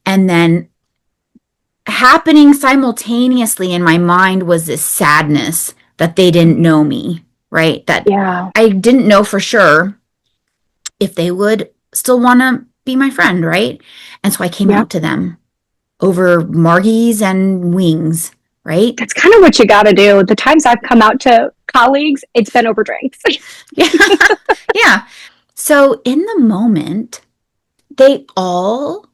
And then happening simultaneously in my mind was this sadness that they didn't know me, right? That I didn't know for sure if they would still want to be my friend, right? And so I came out to them over margies and wings, right? That's kind of what you got to do. The times I've come out to colleagues, it's been over drinks. Yeah. So in the moment, they all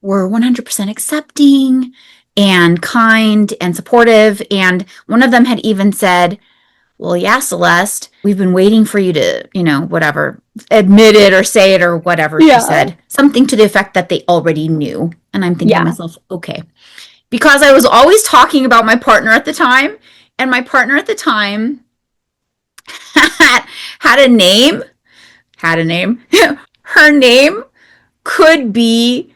were 100% accepting and kind and supportive. And one of them had even said, well, yeah, Celeste, we've been waiting for you to, whatever, admit it or say it or whatever she said. Something to the effect that they already knew. And I'm thinking to myself, okay. Because I was always talking about my partner at the time. And my partner at the time had a name. Her name could be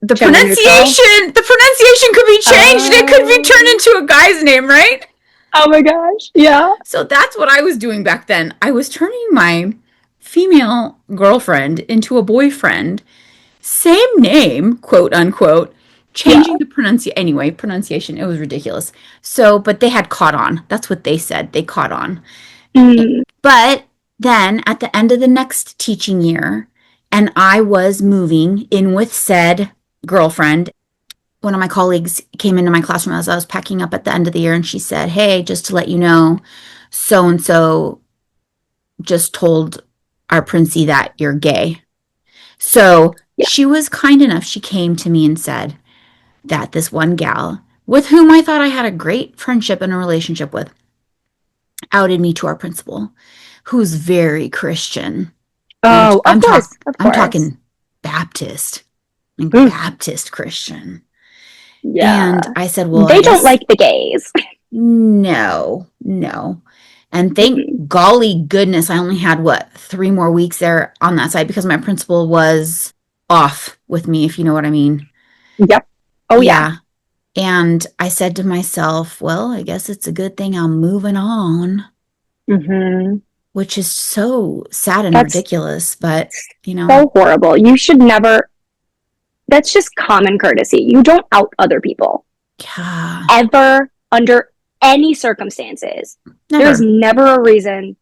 the pronunciation could be changed. It could be turned into a guy's name, right? Oh my gosh. Yeah. So that's what I was doing back then. I was turning my female girlfriend into a boyfriend. Same name, quote unquote, changing the pronunciation. It was ridiculous. So, but they had caught on. That's what they said. They caught on. But then at the end of the next teaching year, and I was moving in with said girlfriend, one of my colleagues came into my classroom as I was packing up at the end of the year, and she said, hey, just to let you know, so-and-so just told our Princey that you're gay. So she was kind enough. She came to me and said that this one gal, with whom I thought I had a great friendship and a relationship with, outed me to our principal, who's very Christian. Oh, of course. I'm talking Baptist. Baptist Christian. Yeah. And I said, well, they don't like the gays. No. And thank golly goodness, I only had 3 more weeks there on that side because my principal was off with me, if you know what I mean. Yep. Oh yeah. And I said to myself, well, I guess it's a good thing I'm moving on. Which is so sad and ridiculous, but so horrible. You should never. That's just common courtesy. You don't out other people. Ever, under any circumstances. Never. There's never a reason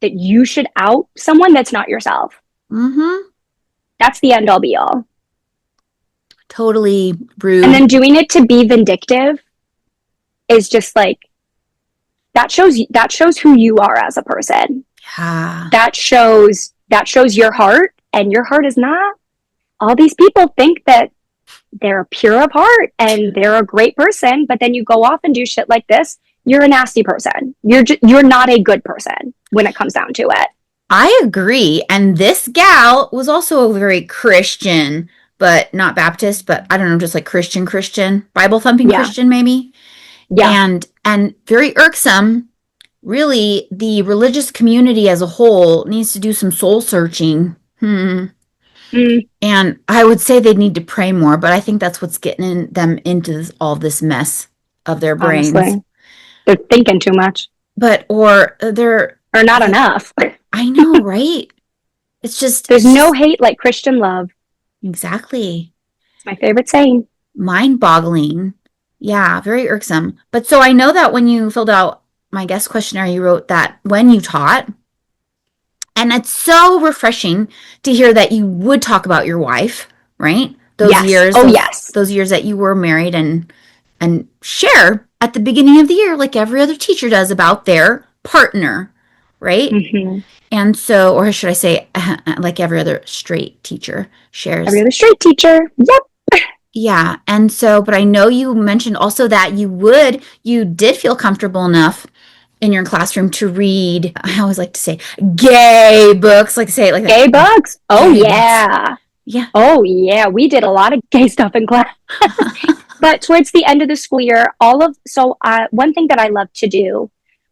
that you should out someone that's not yourself. That's the end all be all. Totally rude. And then doing it to be vindictive is just like, that shows who you are as a person. That shows your heart, and your heart is not. All these people think that they're pure of heart and they're a great person, but then you go off and do shit like this, you're a nasty person. You're not a good person when it comes down to it. I agree. And this gal was also a very Christian, but not Baptist, but I don't know, just like Christian, Bible thumping Christian maybe. Yeah. And very irksome. Really, the religious community as a whole needs to do some soul searching. And I would say they need to pray more, but I think that's what's getting them into all this mess of their brains. Honestly, they're thinking too much. Or not enough. I know, right? It's just... There's no hate like Christian love. Exactly. It's my favorite saying. Mind-boggling. Yeah, very irksome. But so I know that when you filled out my guest questionnaire, you wrote that when you taught, and it's so refreshing to hear that you would talk about your wife, right? Those Yes. years, Oh, those yes. those years that you were married, and share at the beginning of the year, like every other teacher does, about their partner, right? Mm-hmm. And so, or should I say, like every other straight teacher Every shares. other straight teacher. Yep. Yeah. And so, but I know you mentioned also that you did feel comfortable enough in your classroom to read, I always like to say, gay books, like say it like that. Gay books. Oh, Gay books. yeah. Yeah. Oh, yeah. We did a lot of gay stuff in class. But towards the end of the school year, one thing that I loved to do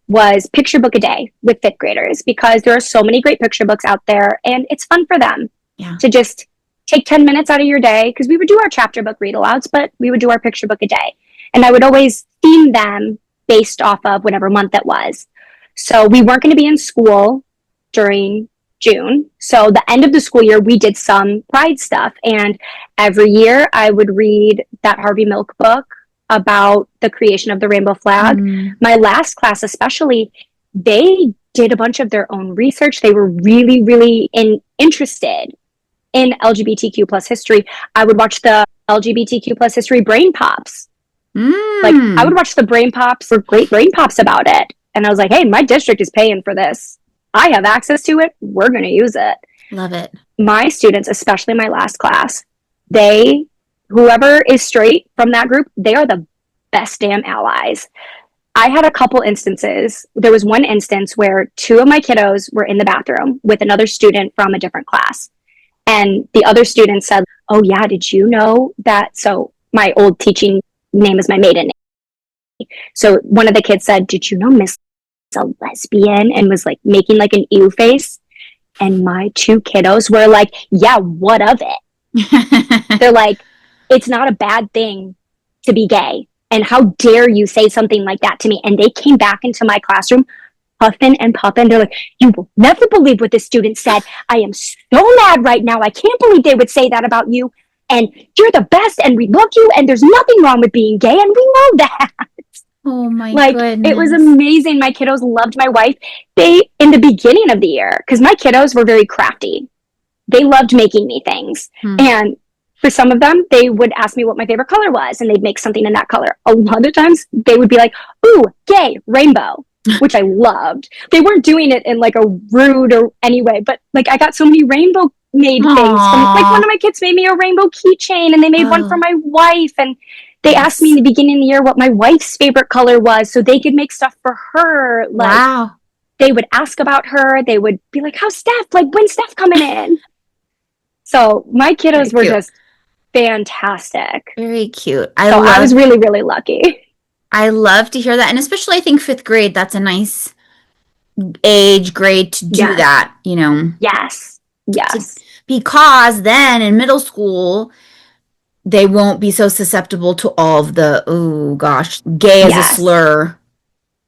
was picture book a day with fifth graders, because there are so many great picture books out there, and it's fun for them Yeah. to just take 10 minutes out of your day, because we would do our chapter book read alouds, but we would do our picture book a day. And I would always theme them based off of whatever month it was. So we weren't going to be in school during June. So the end of the school year, we did some Pride stuff. And every year I would read that Harvey Milk book about the creation of the rainbow flag. My last class, especially, they did a bunch of their own research. They were really, really interested in LGBTQ plus history. I would watch the LGBTQ plus history brain pops. Like, I would watch the brain pops, for great brain pops about it. And I was like, hey, my district is paying for this. I have access to it. We're going to use it. Love it. My students, especially my last class, whoever is straight from that group, they are the best damn allies. I had a couple instances. There was one instance where two of my kiddos were in the bathroom with another student from a different class. And the other student said, oh, yeah, did you know that? So my old teaching name is my maiden name. So one of the kids said, did you know Miss a lesbian? And was like making like an ew face. And my two kiddos were like, yeah, what of it? They're like, it's not a bad thing to be gay. And how dare you say something like that to me? And they came back into my classroom huffing and puffing. They're like, you will never believe what this student said. I am so mad right now. I can't believe they would say that about you. And you're the best, and we love you, and there's nothing wrong with being gay, and we know that. Oh my goodness. It was goodness. amazing. My kiddos loved my wife. In the beginning of the year, because my kiddos were very crafty, they loved making me things. And for some of them, they would ask me what my favorite color was, and they'd make something in that color. A lot of times, they would be like, ooh, gay, rainbow, which I loved. They weren't doing it in like a rude or any way, but like I got so many rainbow made things. Like one of my kids made me a rainbow keychain, and they made one for my wife, and they asked me in the beginning of the year what my wife's favorite color was so they could make stuff for her. Like, wow. They would ask about her. They would be like, how's Steph? Like, when's Steph coming in? So my kiddos were just fantastic. Very cute. I was really, really lucky. I love to hear that. And especially, I think, fifth grade, that's a nice grade to do that, you know? Yes. Because then in middle school, they won't be so susceptible to all of the, oh gosh, gay as a slur.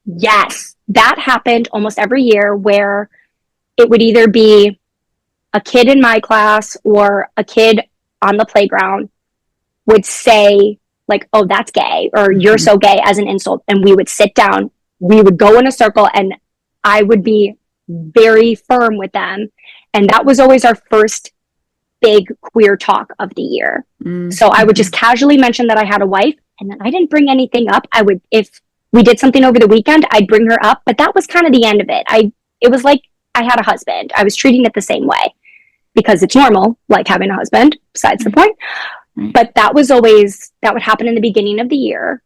Yes. That happened almost every year, where it would either be a kid in my class or a kid on the playground would say like, oh, that's gay, or you're so gay, as an insult. And we would sit down, we would go in a circle, and I would be very firm with them. And that was always our first big queer talk of the year. So I would just casually mention that I had a wife, and then I didn't bring anything up. If we did something over the weekend, I'd bring her up, but that was kind of the end of it. It was like I had a husband. I was treating it the same way, because it's normal, like having a husband, besides the point. But that would happen in the beginning of the year,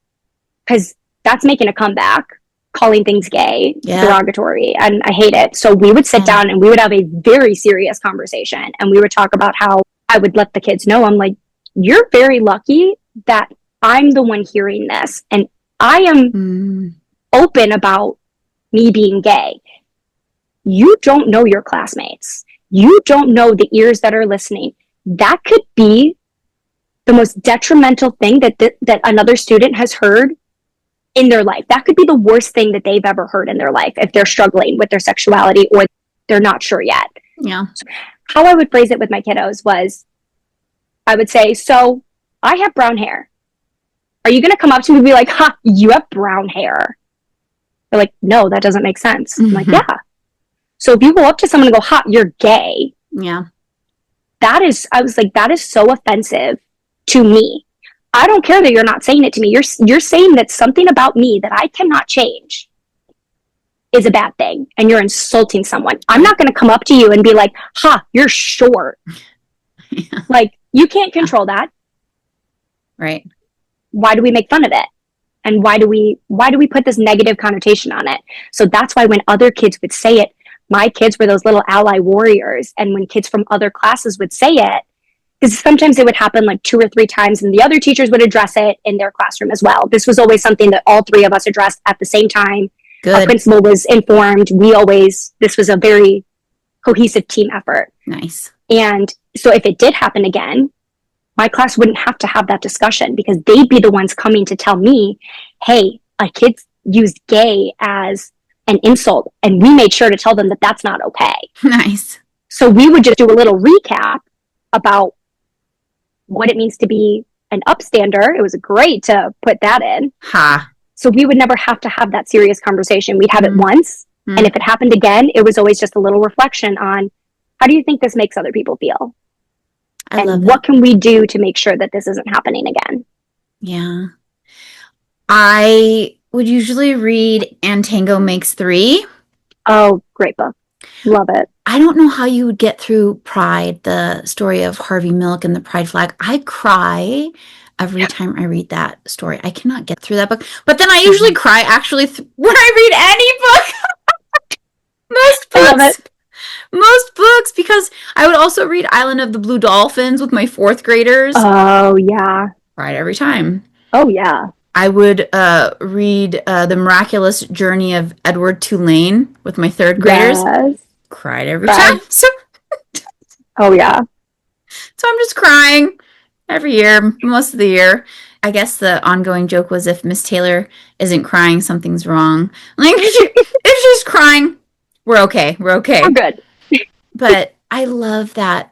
because that's making a comeback, calling things gay, derogatory, and I hate it. So we would sit down and we would have a very serious conversation, and we would talk about how I would let the kids know, I'm like, you're very lucky that I'm the one hearing this, and I am open about me being gay. You don't know your classmates. You don't know the ears that are listening. That could be the most detrimental thing that another student has heard in their life. That could be the worst thing that they've ever heard in their life, if they're struggling with their sexuality or they're not sure yet. Yeah. So how I would phrase it with my kiddos was, I would say, so I have brown hair. Are you going to come up to me and be like, ha, you have brown hair? They're like, no, that doesn't make sense. I'm like, Mm-hmm. yeah. So if you go up to someone and go, ha, you're gay. Yeah. I was like, that is so offensive to me. I don't care that you're not saying it to me. You're saying that something about me that I cannot change is a bad thing, and you're insulting someone. I'm not going to come up to you and be like, ha, you're short. Yeah. Like, you can't control that. Right. Why do we make fun of it? And why do we put this negative connotation on it? So that's why when other kids would say it, my kids were those little ally warriors. And when kids from other classes would say it, because sometimes it would happen like 2 or 3 times, and the other teachers would address it in their classroom as well. This was always something that all 3 of us addressed at the same time. Good. Our principal was informed. This was a very cohesive team effort. Nice. And so if it did happen again, my class wouldn't have to have that discussion, because they'd be the ones coming to tell me, hey, a kid used gay as an insult, and we made sure to tell them that that's not okay. Nice. So we would just do a little recap about what it means to be an upstander. It was great to put that in. Ha. So we would never have to have that serious conversation. We'd have it once. And if it happened again, it was always just a little reflection on, how do you think this makes other people feel? I love And that. what can we do to make sure that this isn't happening again? Yeah. I would usually read And Tango Makes Three. Oh, great book. Love it. I don't know how you would get through Pride, the story of Harvey Milk and the Pride flag. I cry every time I read that story. I cannot get through that book. But then I usually cry actually when I read any book. Most I love books. it. Most books, because I would also read Island of the Blue Dolphins with my 4th graders. Oh, yeah. Cried every time. Oh, yeah. I would read The Miraculous Journey of Edward Tulane with my 3rd graders. Yes. Cried every time. So Oh, yeah. I'm just crying every year, most of the year. I guess the ongoing joke was, if Miss Taylor isn't crying, something's wrong. Like, if she's crying, we're okay. We're okay. We're good. But I love that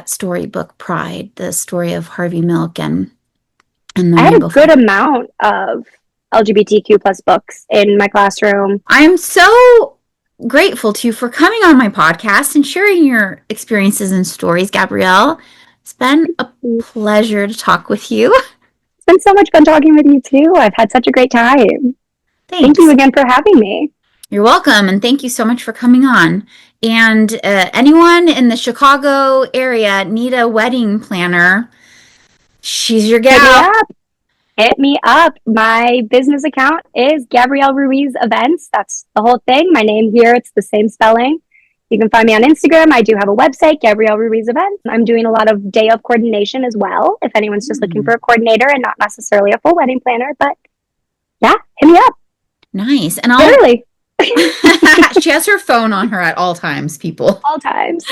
storybook, Pride, the story of Harvey Milk and the I had a rainbow good flag. amount of LGBTQ plus books in my classroom. I'm so grateful to you for coming on my podcast and sharing your experiences and stories, Gabrielle. It's been a pleasure to talk with you. It's been so much fun talking with you, too. I've had such a great time. Thanks. Thank you again for having me. You're welcome, and thank you so much for coming on. And anyone in the Chicago area need a wedding planner, she's your gal. Hit me up. My business account is Gabrielle Ruiz Events. That's the whole thing. My name here, it's the same spelling. You can find me on Instagram. I do have a website, Gabrielle Ruiz Events. I'm doing a lot of day of coordination as well, if anyone's just looking for a coordinator and not necessarily a full wedding planner. But yeah, hit me up. Nice. And Literally. she has her phone on her at all times, people. All times.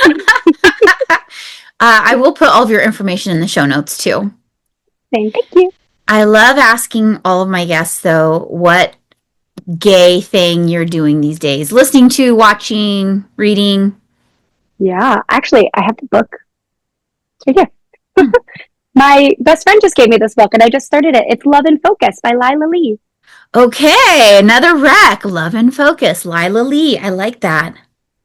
I will put all of your information in the show notes, too. Thank you. I love asking all of my guests, though, what gay thing you're doing these days. Listening to, watching, reading. Yeah, actually, I have the book. It's right here. My best friend just gave me this book, and I just started it. It's Love and Focus by Lila Lee. Okay, another rec. Love and Focus, Lila Lee. I like that.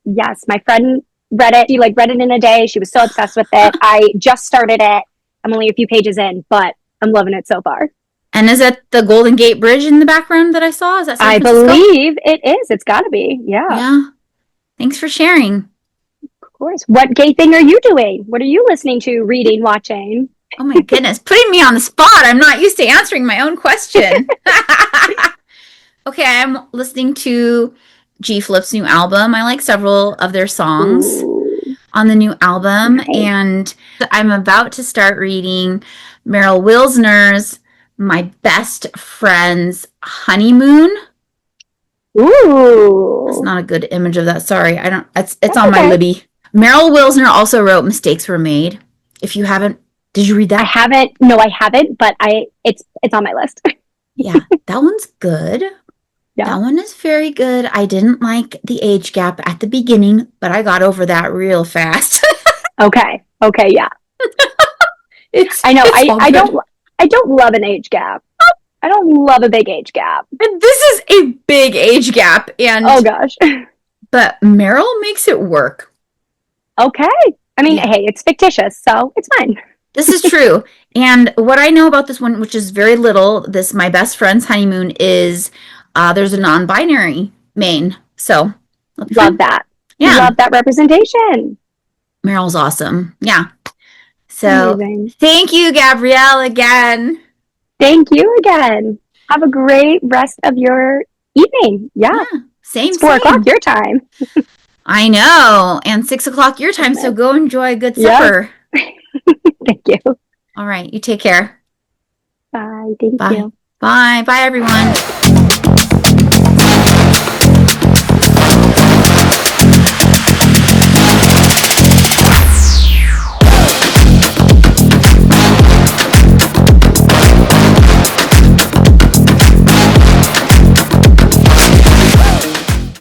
Yes, my friend read it. She read it in a day. She was so obsessed with it. I just started it. I'm only a few pages in, but I'm loving it so far. And is that the Golden Gate Bridge in the background that I saw? Is that San Francisco? Believe it is. It's got to be. Yeah. Yeah. Thanks for sharing. Of course. What gay thing are you doing? What are you listening to, reading, watching? Oh my goodness, putting me on the spot. I'm not used to answering my own question. Okay, I'm listening to G Flip's new album. I like several of their songs on the new album. Nice. And I'm about to start reading Meryl Wilsner's My Best Friend's Honeymoon. Ooh. That's not a good image of that. Sorry. It's That's on my okay. Libby. Meryl Wilsner also wrote Mistakes Were Made. If you haven't, did you read that? I haven't. No, I haven't, but it's on my list. Yeah, that one's good. Yeah. That one is very good. I didn't like the age gap at the beginning, but I got over that real fast. Okay, yeah. I I know. I don't love an age gap. I don't love a big age gap. And this is a big age gap, and oh gosh. but Meryl makes it work. Okay. I mean, hey, it's fictitious, so it's fine. This is true. And what I know about this one, which is very little, this my best friend's honeymoon is there's a non-binary main. So love that. Yeah. Love that representation. Meryl's awesome. Yeah. So amazing. Thank you, Gabrielle, again. Thank you again. Have a great rest of your evening. Yeah. Same. It's 4 o'clock your time. I know. And 6 o'clock your time. So go enjoy a good supper. Thank you. All right. You take care. Bye. Thank you. Bye. Bye, everyone.